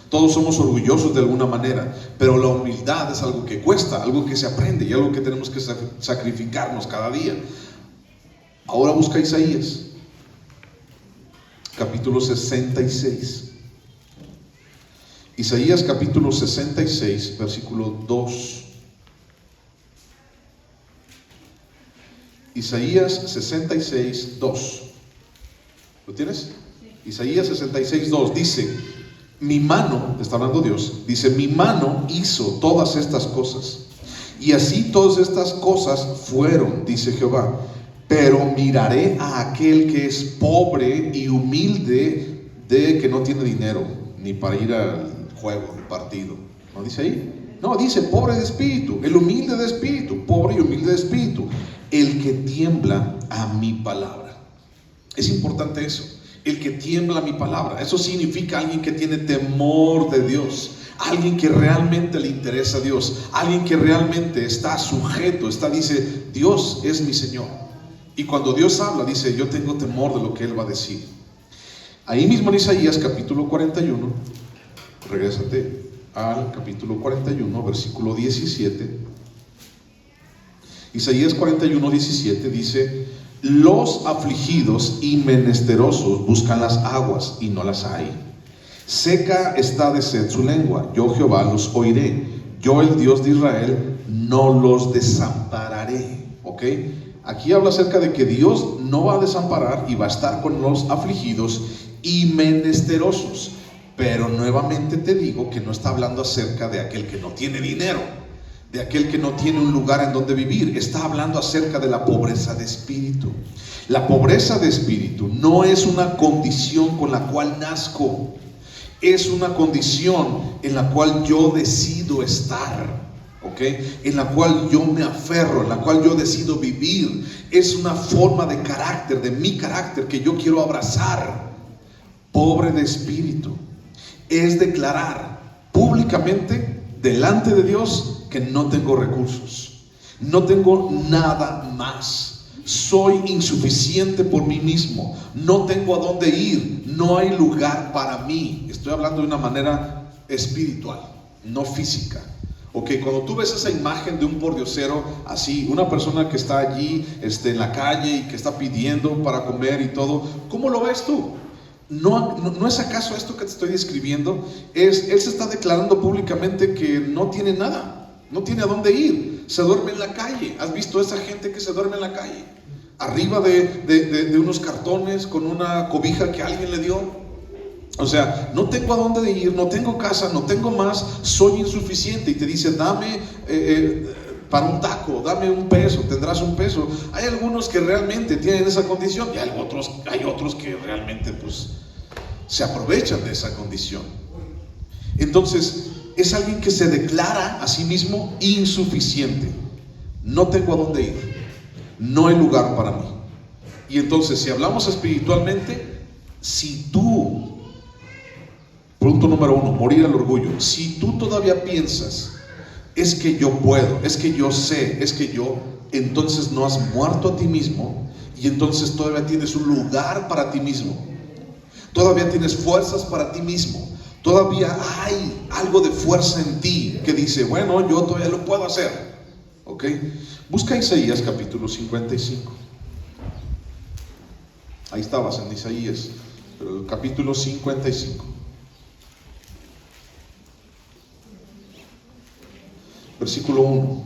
Todos somos orgullosos de alguna manera, pero la humildad es algo que cuesta, algo que se aprende y algo que tenemos que sacrificarnos cada día. Ahora busca Isaías, capítulo 66. Isaías capítulo 66, versículo 2. Isaías 66, 2. ¿Lo tienes? Sí. Isaías 66, 2 dice, mi mano, está hablando Dios, dice, mi mano hizo todas estas cosas. Y así todas estas cosas fueron, dice Jehová. Pero miraré a aquel que es pobre y humilde, de que no tiene dinero, ni para ir al juego, al partido. ¿No dice ahí? No, dice pobre de espíritu, el humilde de espíritu, pobre y humilde de espíritu, el que tiembla a mi palabra. Es importante eso, el que tiembla a mi palabra. Eso significa alguien que tiene temor de Dios, alguien que realmente le interesa a Dios, alguien que realmente está sujeto, dice, Dios es mi Señor. Y cuando Dios habla, dice, yo tengo temor de lo que Él va a decir. Ahí mismo en Isaías capítulo 41, regrésate al capítulo 41, versículo 17. Isaías 41, 17 dice, los afligidos y menesterosos buscan las aguas y no las hay. Seca está de sed su lengua, yo Jehová los oiré. Yo el Dios de Israel no los desampararé. ¿Ok? Aquí habla acerca de que Dios no va a desamparar y va a estar con los afligidos y menesterosos. Pero nuevamente te digo que no está hablando acerca de aquel que no tiene dinero, de aquel que no tiene un lugar en donde vivir. Está hablando acerca de la pobreza de espíritu. La pobreza de espíritu no es una condición con la cual nazco, es una condición en la cual yo decido estar. En la cual yo me aferro, en la cual yo decido vivir. Es una forma de carácter, de mi carácter, que yo quiero abrazar. Pobre de espíritu es declarar públicamente delante de Dios que no tengo recursos, no tengo nada más, soy insuficiente por mí mismo, no tengo a dónde ir, no hay lugar para mí. Estoy hablando de una manera espiritual, no física. Cuando tú ves esa imagen de un pordiosero así, una persona que está allí en la calle y que está pidiendo para comer y todo, ¿cómo lo ves tú? ¿No es acaso esto que te estoy describiendo? Él se está declarando públicamente que no tiene nada, no tiene a dónde ir, se duerme en la calle. ¿Has visto a esa gente que se duerme en la calle? Arriba de unos cartones con una cobija que alguien le dio. O sea, no tengo a dónde ir, no tengo casa, no tengo más, soy insuficiente. Y te dice, dame para un taco, dame un peso, tendrás un peso. Hay algunos que realmente tienen esa condición y hay otros que realmente pues se aprovechan de esa condición. Entonces, es alguien que se declara a sí mismo insuficiente. No tengo a dónde ir, no hay lugar para mí. Y entonces, si hablamos espiritualmente, si tú, punto número 1, morir al orgullo. Si tú todavía piensas, es que yo puedo, es que yo sé, es que yo, entonces no has muerto a ti mismo y entonces todavía tienes un lugar para ti mismo. Todavía tienes fuerzas para ti mismo. Todavía hay algo de fuerza en ti que dice, bueno, yo todavía lo puedo hacer. Busca Isaías capítulo 55. Ahí estabas en Isaías, pero el capítulo 55. Versículo 1.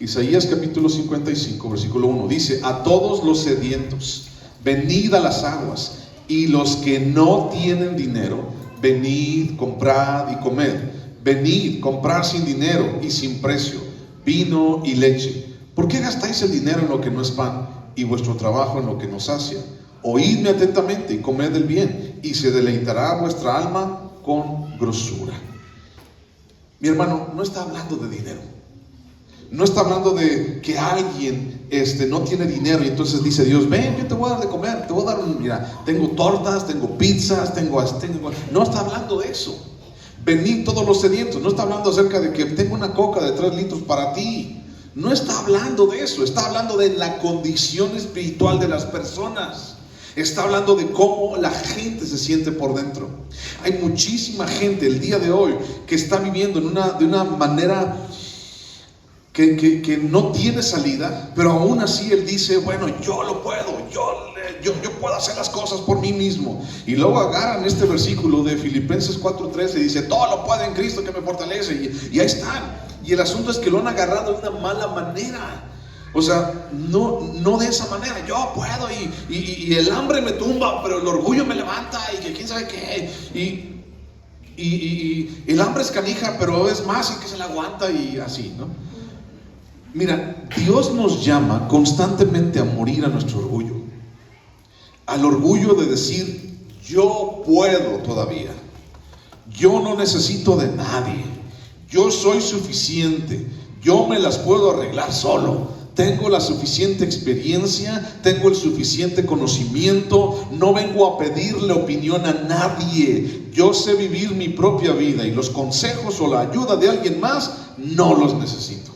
Isaías capítulo 55, versículo 1. Dice: a todos los sedientos, venid a las aguas, y los que no tienen dinero, venid, comprad y comed. Venid, comprad sin dinero y sin precio, vino y leche. ¿Por qué gastáis el dinero en lo que no es pan, y vuestro trabajo en lo que no sacia? Oídme atentamente y comed el bien, y se deleitará vuestra alma con grosura. Mi hermano, no está hablando de dinero. No está hablando de que alguien no tiene dinero y entonces dice Dios: ven, yo te voy a dar de comer, te voy a dar mira, tengo tortas, tengo pizzas, tengo. No está hablando de eso. Venid todos los sedientos. No está hablando acerca de que tengo una coca de 3 litros para ti. No está hablando de eso. Está hablando de la condición espiritual de las personas. Está hablando de cómo la gente se siente por dentro. Hay muchísima gente el día de hoy que está viviendo de una manera que no tiene salida, pero aún así él dice: bueno, yo lo puedo, yo puedo hacer las cosas por mí mismo. Y luego agarran este versículo de Filipenses 4:13 y dice: todo lo puedo en Cristo que me fortalece. Y ahí están. Y el asunto es que lo han agarrado de una mala manera. O sea, no de esa manera. Yo puedo y el hambre me tumba, pero el orgullo me levanta y que quién sabe qué. Y el hambre es canija, pero es más el que se la aguanta y así, ¿no? Mira, Dios nos llama constantemente a morir a nuestro orgullo. Al orgullo de decir: yo puedo todavía. Yo no necesito de nadie. Yo soy suficiente. Yo me las puedo arreglar solo. Tengo la suficiente experiencia, tengo el suficiente conocimiento, no vengo a pedirle opinión a nadie. Yo sé vivir mi propia vida y los consejos o la ayuda de alguien más no los necesito.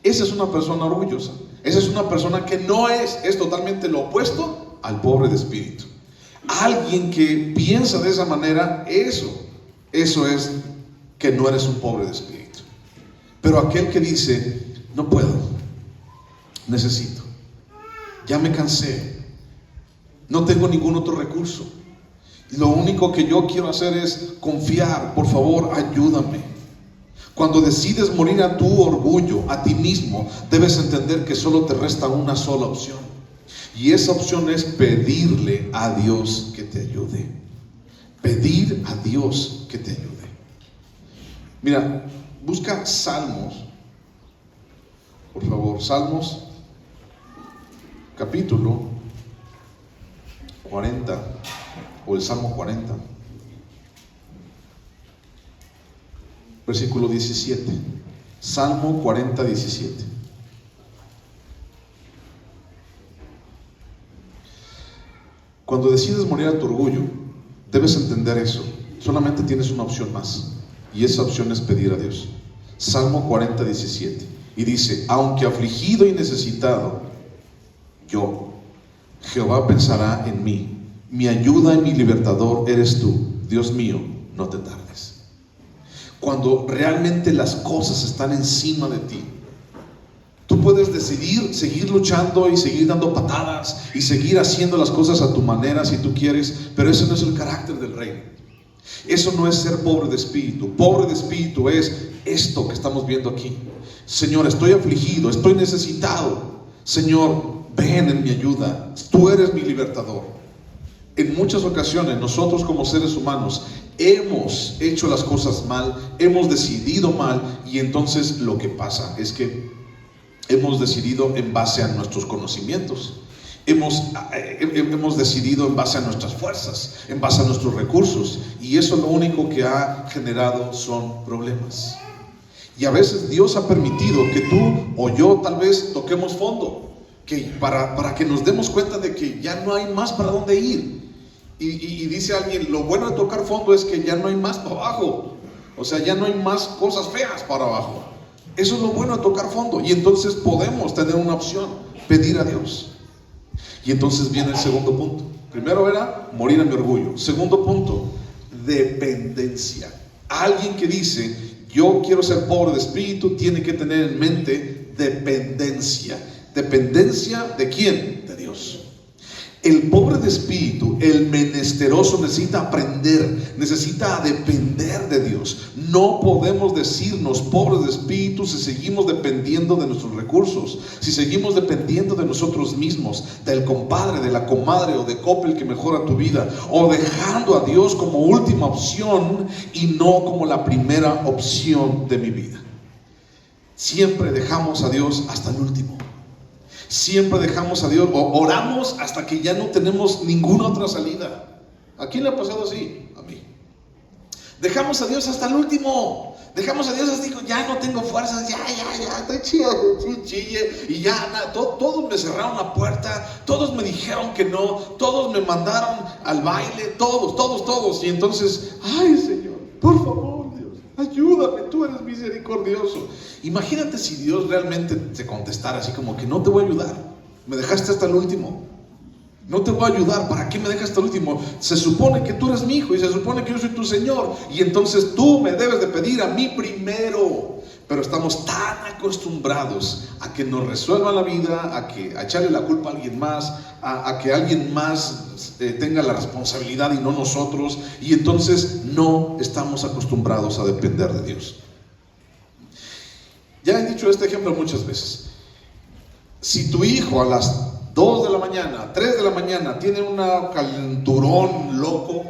Esa es una persona orgullosa. Esa es una persona que no es totalmente lo opuesto al pobre de espíritu. Alguien que piensa de esa manera, eso es que no eres un pobre de espíritu. Pero aquel que dice: no puedo, necesito, ya me cansé, no tengo ningún otro recurso, lo único que yo quiero hacer es confiar, por favor, ayúdame. Cuando decides morir a tu orgullo, a ti mismo, debes entender que solo te resta una sola opción, y esa opción es pedirle a Dios que te ayude. Pedir a Dios que te ayude. Mira, busca Salmos, por favor, Salmos capítulo 40, o el Salmo 40, versículo 17. Salmo 40, 17. Cuando decides morir a tu orgullo, debes entender eso. Solamente tienes una opción más, y esa opción es pedir a Dios. Salmo 40, 17. Y dice: aunque afligido y necesitado, Jehová pensará en mí. Mi ayuda y mi libertador eres tú. Dios mío, no te tardes. Cuando realmente las cosas están encima de ti, tú puedes decidir seguir luchando y seguir dando patadas y seguir haciendo las cosas a tu manera si tú quieres, pero ese no es el carácter del reino. Eso no es ser pobre de espíritu. Pobre de espíritu es esto que estamos viendo aquí. Señor, estoy afligido, estoy necesitado. Señor, ven en mi ayuda. Tú eres mi libertador. En muchas ocasiones nosotros como seres humanos hemos hecho las cosas mal, hemos decidido mal, y entonces lo que pasa es que hemos decidido en base a nuestros conocimientos. Hemos decidido en base a nuestras fuerzas, en base a nuestros recursos, y eso lo único que ha generado son problemas. Y a veces Dios ha permitido que tú o yo tal vez toquemos fondo, que para que nos demos cuenta de que ya no hay más para dónde ir. Y dice alguien: lo bueno de tocar fondo es que ya no hay más para abajo. O sea, ya no hay más cosas feas para abajo. Eso es lo bueno de tocar fondo. Y entonces podemos tener una opción: pedir a Dios. Y entonces viene el segundo punto. Primero era morir a mi orgullo. Segundo punto, dependencia. Alguien que dice: yo quiero ser pobre de espíritu, tiene que tener en mente dependencia. Dependencia ¿de quién? De Dios. El pobre de espíritu, el menesteroso, necesita aprender, necesita depender de Dios. No podemos decirnos pobres de espíritu si seguimos dependiendo de nuestros recursos, si seguimos dependiendo de nosotros mismos, del compadre, de la comadre o de Coppel que mejora tu vida, o dejando a Dios como última opción y no como la primera opción de mi vida. Siempre dejamos a Dios hasta el último. Siempre dejamos a Dios, o oramos hasta que ya no tenemos ninguna otra salida. ¿A quién le ha pasado así? A mí. Dejamos a Dios hasta el último. Dejamos a Dios hasta que ya no tengo fuerzas, ya, estoy chille, y ya, todos me cerraron la puerta, todos me dijeron que no, todos me mandaron al baile, todos. Y entonces, ay Señor, por favor, ayúdame, tú eres misericordioso. Imagínate si Dios realmente te contestara así como que no te voy a ayudar, me dejaste hasta el último, no te voy a ayudar, ¿para qué me dejas hasta el último? Se supone que tú eres mi hijo y se supone que yo soy tu Señor y entonces tú me debes de pedir a mí primero. Pero estamos tan acostumbrados a que nos resuelvan la vida, a echarle la culpa a alguien más, a que alguien más tenga la responsabilidad y no nosotros, y entonces no estamos acostumbrados a depender de Dios. Ya he dicho este ejemplo muchas veces. Si tu hijo a las 2 de la mañana, 3 de la mañana tiene un calenturón loco,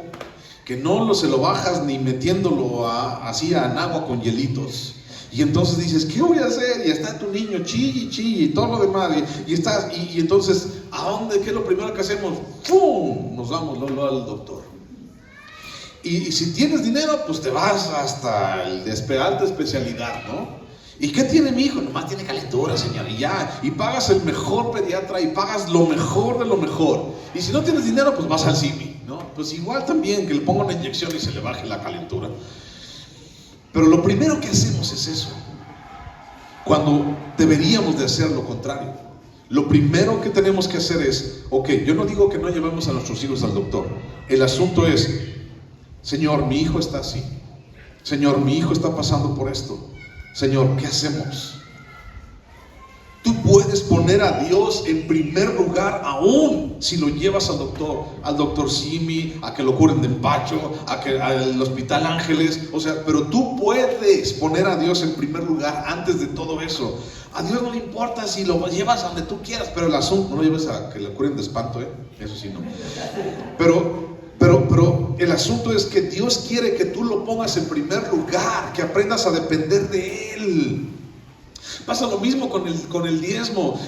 que no se lo bajas ni metiéndolo así en agua con hielitos, y entonces dices, ¿qué voy a hacer? Y está tu niño chille y todo lo demás, y entonces, ¿a dónde? ¿Qué es lo primero que hacemos? ¡Pum! Nos vamos al doctor. Y si tienes dinero, pues te vas hasta el de alta especialidad, ¿no? ¿Y qué tiene mi hijo? Nomás tiene calentura, señor, y ya, y pagas el mejor pediatra y pagas lo mejor de lo mejor. Y si no tienes dinero, pues vas al CIMI, ¿no? Pues igual también, que le ponga una inyección y se le baje la calentura. Pero lo primero que hacemos es eso, cuando deberíamos de hacer lo contrario. Lo primero que tenemos que hacer es, ok, yo no digo que no llevemos a nuestros hijos al doctor. El asunto es, Señor, mi hijo está así. Señor, mi hijo está pasando por esto. Señor, ¿qué hacemos? Tú puedes poner a Dios en primer lugar aún si lo llevas al doctor Simi, a que lo curen de empacho, al Hospital Ángeles, o sea, pero tú puedes poner a Dios en primer lugar antes de todo eso. A Dios no le importa si lo llevas a donde tú quieras, pero el asunto, no lo lleves a que lo curen de espanto, eso sí no. Pero el asunto es que Dios quiere que tú lo pongas en primer lugar, que aprendas a depender de Él. Pasa lo mismo con el diezmo.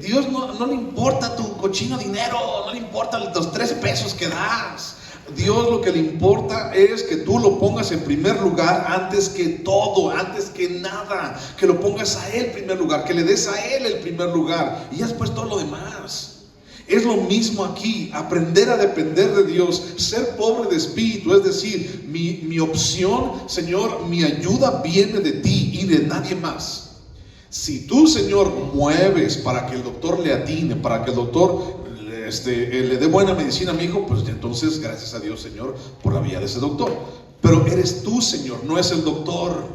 Dios no le importa tu cochino dinero, no le importan los 3 pesos que das. Dios lo que le importa es que tú lo pongas en primer lugar antes que todo, antes que nada, que lo pongas a Él en primer lugar, que le des a Él el primer lugar y ya después todo lo demás. Es lo mismo aquí, aprender a depender de Dios, ser pobre de espíritu, es decir, mi opción, Señor, mi ayuda viene de ti y de nadie más. Si tú, Señor, mueves para que el doctor le atine, para que el doctor le dé buena medicina a mi hijo, pues entonces gracias a Dios, Señor, por la vía de ese doctor. Pero eres tú, Señor, no es el doctor.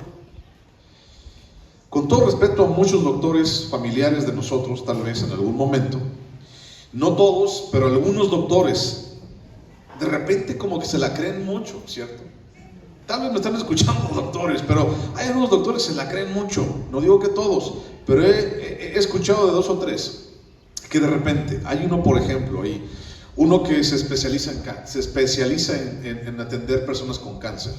Con todo respeto a muchos doctores familiares de nosotros, tal vez en algún momento, no todos, pero algunos doctores, de repente como que se la creen mucho, ¿cierto? Tal vez me están escuchando doctores, pero hay algunos doctores que se la creen mucho. No digo que todos, pero he escuchado de 2 o 3 que de repente, hay uno por ejemplo ahí, uno que se especializa en atender personas con cáncer.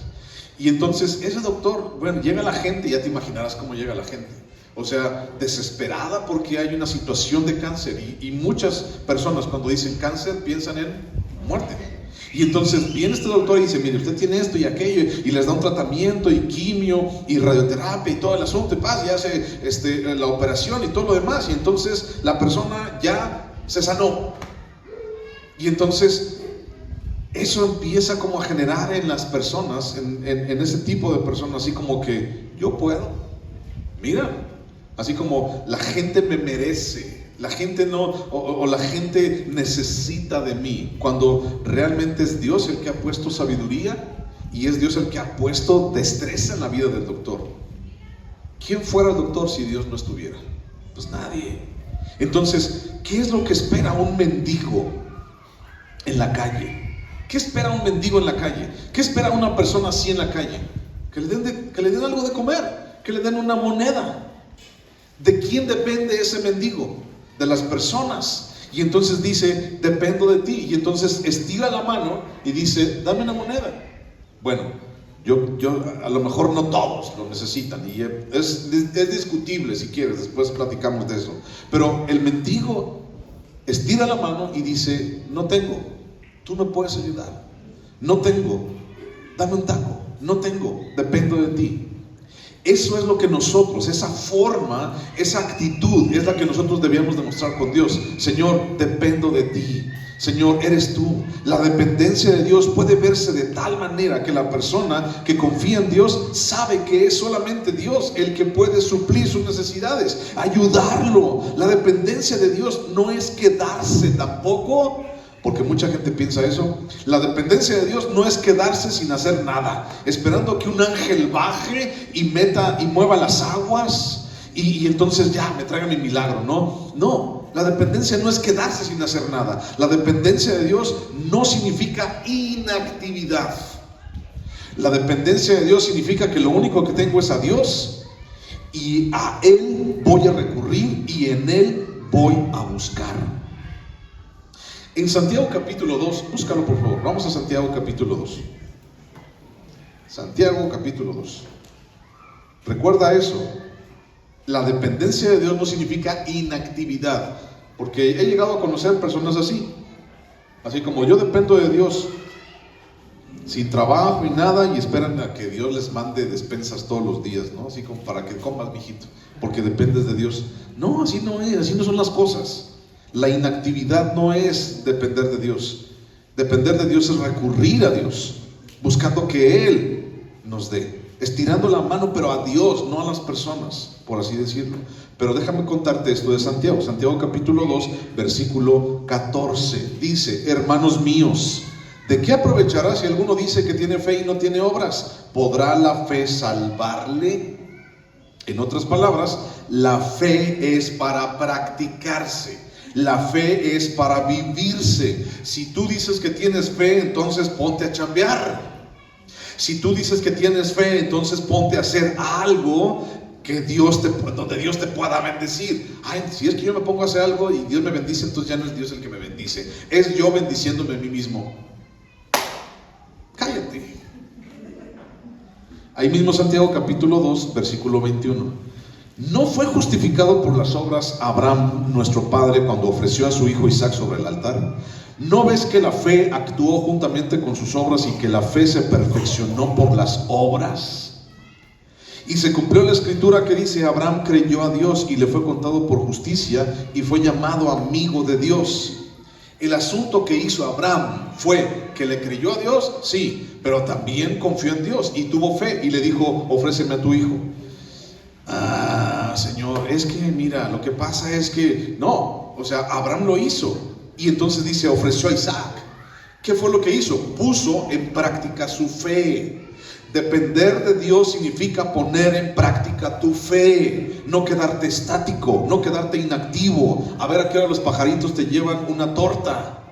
Y entonces ese doctor, bueno, llega la gente, ya te imaginarás cómo llega la gente. O sea, desesperada porque hay una situación de cáncer y muchas personas cuando dicen cáncer piensan en muerte. Y entonces viene este doctor y dice, mire, usted tiene esto y aquello, y les da un tratamiento y quimio y radioterapia y todo el asunto, y hace la operación y todo lo demás, y entonces la persona ya se sanó. Y entonces eso empieza como a generar en las personas, en ese tipo de personas, así como que yo puedo, mira, así como la gente me merece. La gente no, o la gente necesita de mí, cuando realmente es Dios el que ha puesto sabiduría y es Dios el que ha puesto destreza en la vida del doctor. ¿Quién fuera el doctor si Dios no estuviera? Pues nadie. Entonces, ¿qué es lo que espera un mendigo en la calle? ¿Qué espera un mendigo en la calle? ¿Qué espera una persona así en la calle? Que le den algo de comer, que le den una moneda. ¿De quién depende ese mendigo? De las personas. Y entonces dice, dependo de ti. Y entonces estira la mano y dice, dame una moneda. Bueno, yo a lo mejor no todos lo necesitan, y es discutible. Si quieres, después platicamos de eso. Pero el mendigo estira la mano y dice, no tengo, tú me puedes ayudar. No tengo, dame un taco. No tengo, dependo de ti. Eso es lo que nosotros, esa forma, esa actitud es la que nosotros debíamos demostrar con Dios. Señor, dependo de ti. Señor, eres tú. La dependencia de Dios puede verse de tal manera que la persona que confía en Dios sabe que es solamente Dios el que puede suplir sus necesidades, ayudarlo. La dependencia de Dios no es quedarse tampoco, porque mucha gente piensa eso. La dependencia de Dios no es quedarse sin hacer nada, esperando que un ángel baje y mueva las aguas y entonces ya me traiga mi milagro. No, la dependencia no es quedarse sin hacer nada. La dependencia de Dios no significa inactividad. La dependencia de Dios significa que lo único que tengo es a Dios, y a Él voy a recurrir y en Él voy a buscar. En Santiago capítulo 2, búscalo por favor, vamos a Santiago capítulo 2. Santiago capítulo 2. Recuerda eso, la dependencia de Dios no significa inactividad, porque he llegado a conocer personas así como yo dependo de Dios, sin trabajo y nada, y esperan a que Dios les mande despensas todos los días, ¿no? Así como para que comas, mijito, porque dependes de Dios. No, así no es, así no son las cosas. La inactividad no es depender de Dios. Depender de Dios es recurrir a Dios, buscando que Él nos dé, estirando la mano, pero a Dios, no a las personas, por así decirlo. Pero déjame contarte esto de Santiago. Santiago capítulo 2, versículo 14. Dice, hermanos míos, ¿de qué aprovechará si alguno dice que tiene fe y no tiene obras? ¿Podrá la fe salvarle? En otras palabras, la fe es para practicarse. La fe es para vivirse. Si tú dices que tienes fe, entonces ponte a chambear. Si tú dices que tienes fe, entonces ponte a hacer algo donde Dios te pueda bendecir. Ay, si es que yo me pongo a hacer algo y Dios me bendice, entonces ya no es Dios el que me bendice, es yo bendiciéndome a mí mismo. Cállate. Ahí mismo Santiago capítulo 2, versículo 21. ¿No fue justificado por las obras Abraham, nuestro padre, cuando ofreció a su hijo Isaac sobre el altar? ¿No ves que la fe actuó juntamente con sus obras y que la fe se perfeccionó por las obras? Y se cumplió la escritura que dice, Abraham creyó a Dios y le fue contado por justicia y fue llamado amigo de Dios. El asunto que hizo Abraham fue que le creyó a Dios, sí, pero también confió en Dios y tuvo fe y le dijo, ofréceme a tu hijo. Señor, es que mira, lo que pasa es que no, o sea, Abraham lo hizo y entonces dice, ofreció a Isaac. ¿Qué fue lo que hizo? Puso en práctica su fe. Depender de Dios significa poner en práctica tu fe, no quedarte estático, no quedarte inactivo, a ver a qué hora los pajaritos te llevan una torta.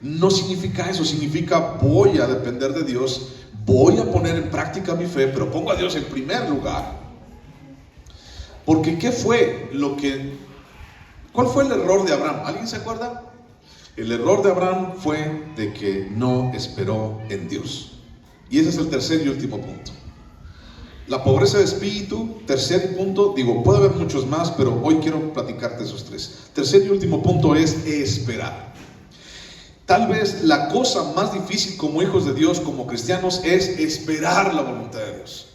No significa eso, significa voy a depender de Dios, voy a poner en práctica mi fe, pero pongo a Dios en primer lugar. Porque ¿cuál fue el error de Abraham? ¿Alguien se acuerda? El error de Abraham fue de que no esperó en Dios. Y ese es el tercer y último punto. La pobreza de espíritu, tercer punto, puede haber muchos más, pero hoy quiero platicarte esos tres. Tercer y último punto es esperar. Tal vez la cosa más difícil como hijos de Dios, como cristianos, es esperar la voluntad de Dios.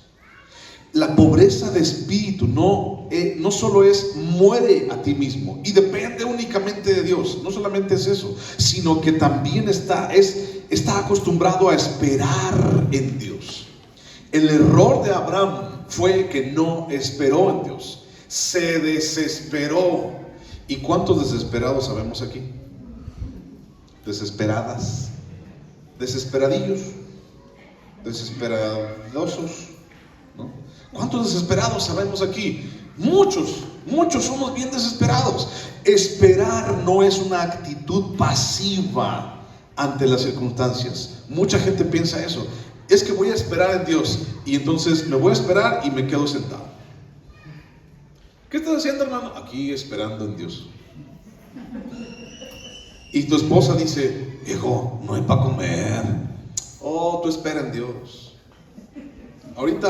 La pobreza de espíritu no solo es muere a ti mismo y depende únicamente de Dios, no solamente es eso, sino que también está acostumbrado a esperar en Dios. El error de Abraham fue que no esperó en Dios, se desesperó. ¿Y cuántos desesperados sabemos aquí? Desesperadas, desesperadillos, desesperadosos, ¿no? ¿Cuántos desesperados sabemos aquí? Muchos somos bien desesperados. Esperar no es una actitud pasiva ante las circunstancias. Mucha gente piensa eso. Es que voy a esperar en Dios y entonces me voy a esperar y me quedo sentado. ¿Qué estás haciendo, hermano? Aquí esperando en Dios. Y tu esposa dice: hijo, no hay para comer. Oh, tú espera en Dios. Ahorita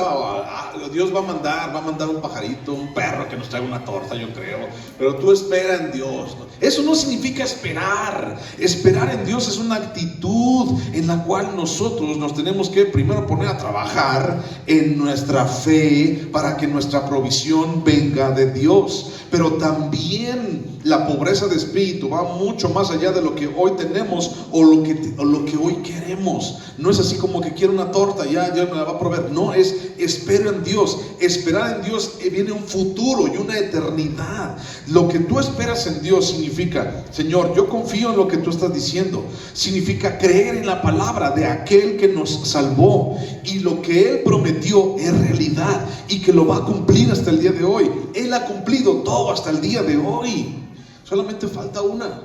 Dios va a mandar un pajarito, un perro que nos traiga una torta, yo creo. Pero tú espera en Dios. Eso no significa esperar. Esperar en Dios es una actitud en la cual nosotros nos tenemos que primero poner a trabajar en nuestra fe para que nuestra provisión venga de Dios. Pero también la pobreza de espíritu va mucho más allá de lo que hoy tenemos o lo que hoy queremos. No es así como que quiero una torta, ya me la va a proveer. No, es espero en Dios. Esperar en Dios viene un futuro y una eternidad. Lo que tú esperas en Dios significa: Señor, yo confío en lo que tú estás diciendo. Significa creer en la palabra de aquel que nos salvó, y lo que Él prometió es realidad y que lo va a cumplir hasta el día de hoy. Él ha cumplido todo hasta el día de hoy. Solamente falta una: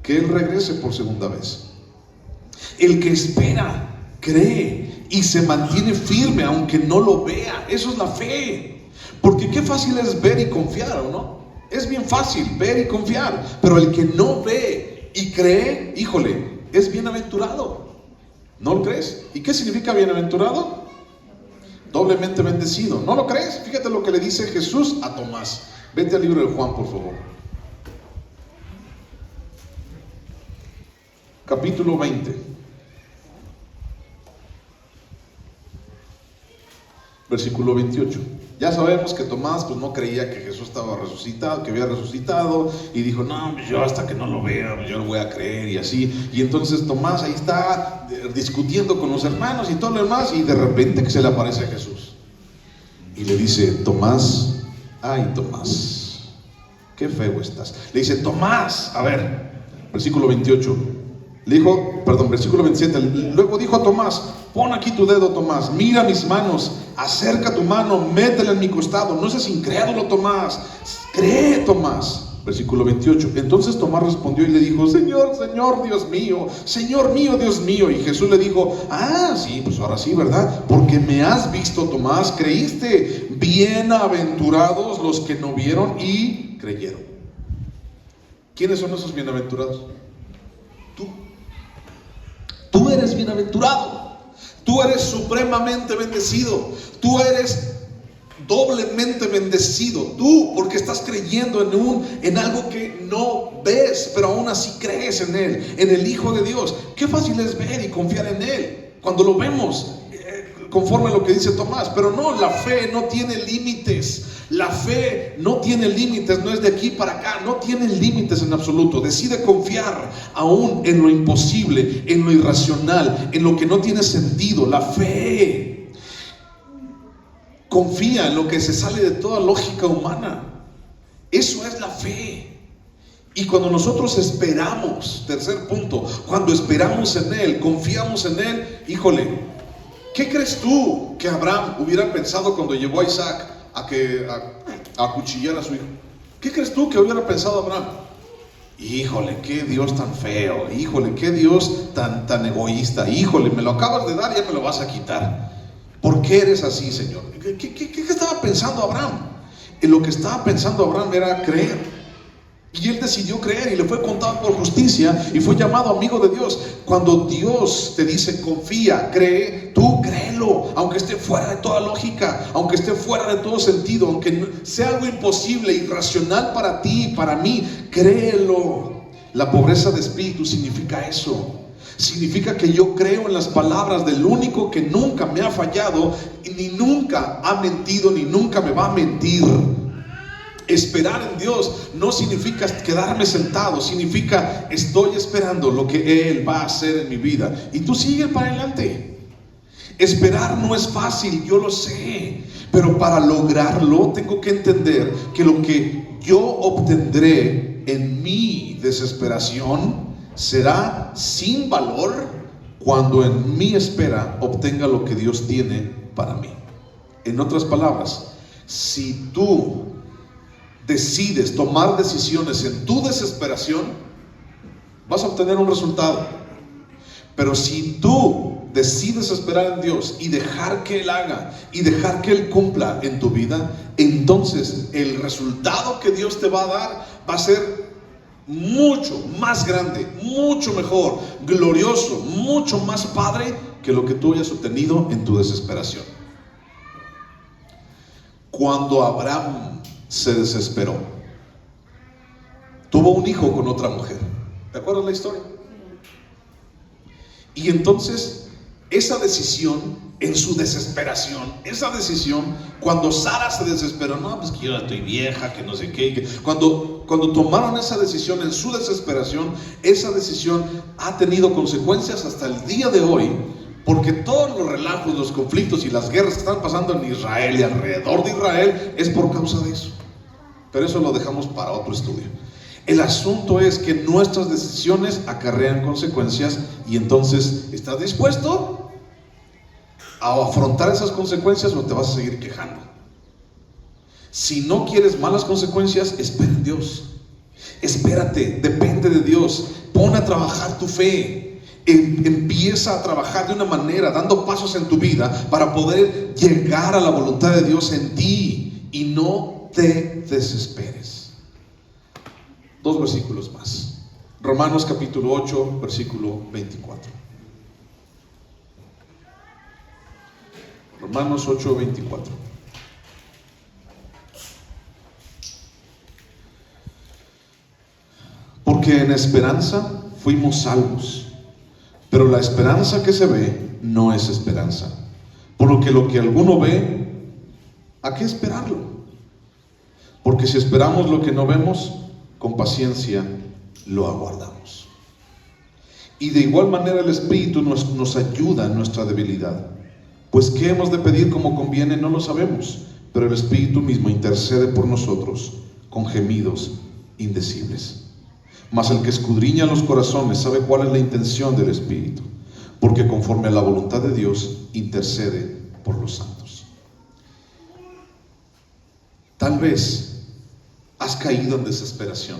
que Él regrese por segunda vez. El que espera, cree y se mantiene firme aunque no lo vea. Eso es la fe. Porque qué fácil es ver y confiar, ¿o no? Es bien fácil ver y confiar. Pero el que no ve y cree, híjole, es bienaventurado. ¿No lo crees? ¿Y qué significa bienaventurado? Doblemente bendecido. ¿No lo crees? Fíjate lo que le dice Jesús a Tomás. Vete al libro de Juan, por favor. Capítulo 20. Versículo 28. Ya sabemos que Tomás pues no creía que Jesús estaba resucitado, que había resucitado, y dijo: no, yo hasta que no lo vea, yo lo voy a creer, y así. Y entonces Tomás ahí está discutiendo con los hermanos y todo lo demás, y de repente que se le aparece a Jesús y le dice: Tomás, ay Tomás, qué feo estás. Le dice: Tomás, a ver, versículo 28. Le dijo, versículo 27. Luego dijo a Tomás: pon aquí tu dedo, Tomás, mira mis manos, acerca tu mano, métela en mi costado. No seas incrédulo, Tomás, cree, Tomás. Versículo 28. Entonces Tomás respondió y le dijo: Señor, Señor, Dios mío, Señor mío, Dios mío. Y Jesús le dijo: sí, pues ahora sí, ¿verdad? Porque me has visto, Tomás, creíste. Bienaventurados los que no vieron y creyeron. ¿Quiénes son esos bienaventurados? Tú eres bienaventurado. Tú eres supremamente bendecido. Tú eres doblemente bendecido. Tú, porque estás creyendo en algo que no ves, pero aún así crees en Él, en el Hijo de Dios. Qué fácil es ver y confiar en Él cuando lo vemos conforme a lo que dice Tomás. Pero no, la fe no tiene límites. La fe no tiene límites, no es de aquí para acá, no tiene límites en absoluto. Decide confiar aún en lo imposible, en lo irracional, en lo que no tiene sentido. La fe confía en lo que se sale de toda lógica humana. Eso es la fe. Y cuando nosotros esperamos, tercer punto, cuando esperamos en Él, confiamos en Él, híjole, ¿qué crees tú que Abraham hubiera pensado cuando llevó a Isaac a acuchillar a su hijo? ¿Qué crees tú que hubiera pensado Abraham? Híjole, qué Dios tan feo. Híjole, qué Dios tan egoísta. Híjole, me lo acabas de dar y ya me lo vas a quitar. ¿Por qué eres así, Señor? ¿Qué estaba pensando Abraham? En lo que estaba pensando Abraham era creer. Y él decidió creer y le fue contado por justicia y fue llamado amigo de Dios. Cuando Dios te dice confía, cree, tú créelo, aunque esté fuera de toda lógica, aunque esté fuera de todo sentido, aunque sea algo imposible, irracional para ti y para mí, créelo. La pobreza de espíritu significa eso. Significa que yo creo en las palabras del único que nunca me ha fallado, ni nunca ha mentido, ni nunca me va a mentir. Esperar en Dios no significa quedarme sentado, significa estoy esperando lo que Él va a hacer en mi vida. Y tú sigue para adelante. Esperar no es fácil, yo lo sé, pero para lograrlo tengo que entender que lo que yo obtendré en mi desesperación será sin valor cuando en mi espera obtenga lo que Dios tiene para mí. En otras palabras, si tú decides tomar decisiones en tu desesperación, vas a obtener un resultado. Pero si tú decides esperar en Dios y dejar que Él haga y dejar que Él cumpla en tu vida, entonces el resultado que Dios te va a dar va a ser mucho más grande, mucho mejor, glorioso, mucho más padre que lo que tú hayas obtenido en tu desesperación. Cuando Abraham se desesperó, tuvo un hijo con otra mujer. ¿Te acuerdas la historia? Y entonces esa decisión, en su desesperación, esa decisión, cuando Sara se desesperó, no, pues que yo estoy vieja, que no sé qué, cuando tomaron esa decisión en su desesperación, esa decisión ha tenido consecuencias hasta el día de hoy, porque todos los relajos, los conflictos y las guerras que están pasando en Israel y alrededor de Israel es por causa de eso. Pero eso lo dejamos para otro estudio. El asunto es que nuestras decisiones acarrean consecuencias, y entonces, ¿estás dispuesto a afrontar esas consecuencias o te vas a seguir quejando? Si no quieres malas consecuencias, espera en Dios. Espérate, depende de Dios. Pon a trabajar tu fe. Empieza a trabajar de una manera, dando pasos en tu vida para poder llegar a la voluntad de Dios en ti, y no te desesperes. 2 versículos más. Romanos capítulo 8, versículo 24. Romanos 8, 24. Porque en esperanza fuimos salvos, pero la esperanza que se ve no es esperanza. Por lo que alguno ve, ¿a qué esperarlo? Porque si esperamos lo que no vemos, con paciencia lo aguardamos. Y de igual manera el Espíritu nos ayuda en nuestra debilidad. Pues qué hemos de pedir como conviene no lo sabemos, pero el Espíritu mismo intercede por nosotros con gemidos indecibles. Mas el que escudriña los corazones sabe cuál es la intención del Espíritu, porque conforme a la voluntad de Dios intercede por los santos. Tal vez has caído en desesperación.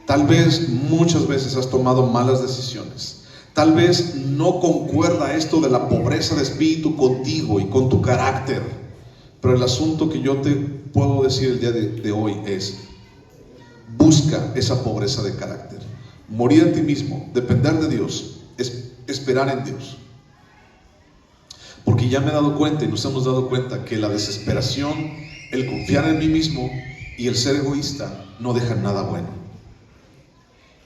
Tal vez muchas veces has tomado malas decisiones. Tal vez no concuerda esto de la pobreza de espíritu contigo y con tu carácter. Pero el asunto que yo te puedo decir el día de hoy es: busca esa pobreza de carácter. Morir a ti mismo, depender de Dios, esperar en Dios. Porque ya me he dado cuenta y nos hemos dado cuenta que la desesperación, el confiar en mí mismo y el ser egoísta no dejan nada bueno.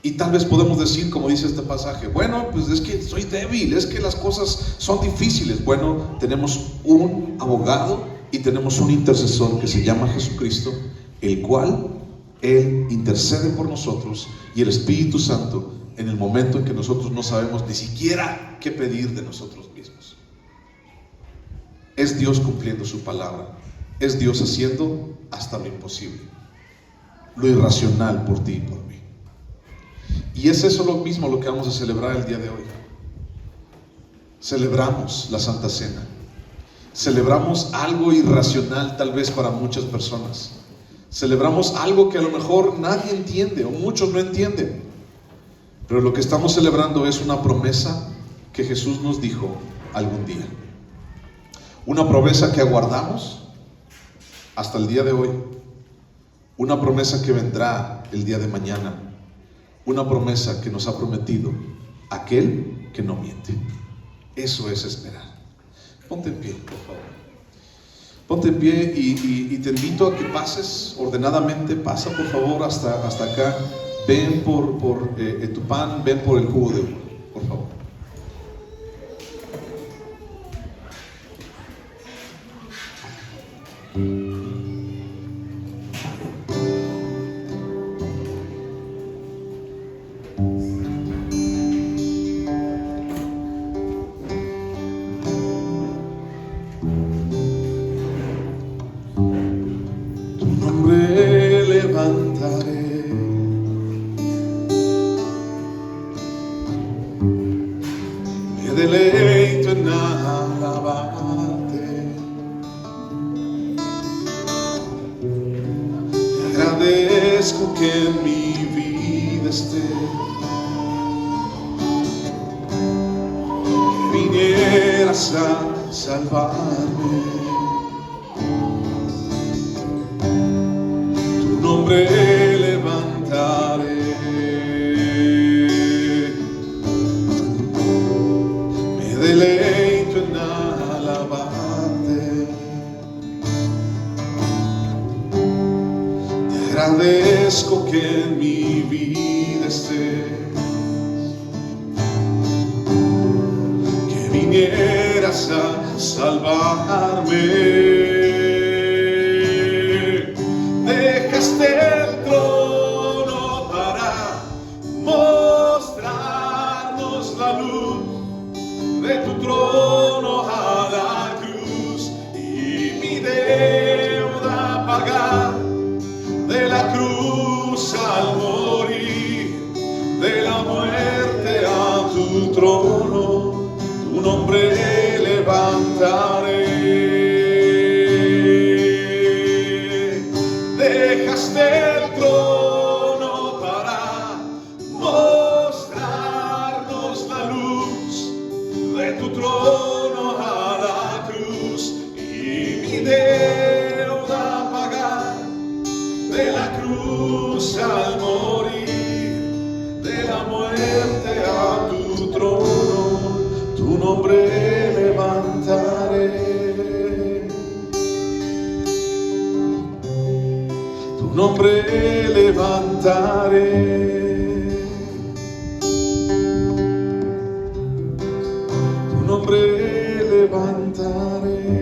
Y tal vez podemos decir, como dice este pasaje, bueno, pues es que soy débil, es que las cosas son difíciles. Bueno, tenemos un abogado y tenemos un intercesor que se llama Jesucristo, el cual Él intercede por nosotros, y el Espíritu Santo en el momento en que nosotros no sabemos ni siquiera qué pedir de nosotros mismos. Es Dios cumpliendo su palabra. Es Dios haciendo hasta lo imposible, lo irracional por ti y por mí. Y es eso lo mismo lo que vamos a celebrar el día de hoy. Celebramos la Santa Cena. Celebramos algo irracional tal vez para muchas personas. Celebramos algo que a lo mejor nadie entiende o muchos no entienden. Pero lo que estamos celebrando es una promesa que Jesús nos dijo algún día. Una promesa que aguardamos hasta el día de hoy, una promesa que vendrá el día de mañana, una promesa que nos ha prometido aquel que no miente. Eso es esperar. Ponte en pie, por favor. Ponte en pie y te invito a que pases ordenadamente. Pasa por favor hasta acá. Ven por tu pan, ven por el jugo de uva, por favor. agradezco que en mi vida esté, que vinieras a salvarme. Tu nombre levantaré, me deleito en alabarte. Te agradezco que en mi vida estés, que vinieras a salvarme. Dejaste el trono para mostrarnos la luz de tu trono a la cruz, y mi deuda pagar de la cruz al morir, de la muerte a tu trono, tu nombre levantaré. Dejaste el trono para mostrarnos la luz de tu trono a la cruz, y mi deuda pagar de la cruz al morir, de la muerte a tu trono, tu nombre levantaré. Tu nombre levantaré, tu nombre levantaré.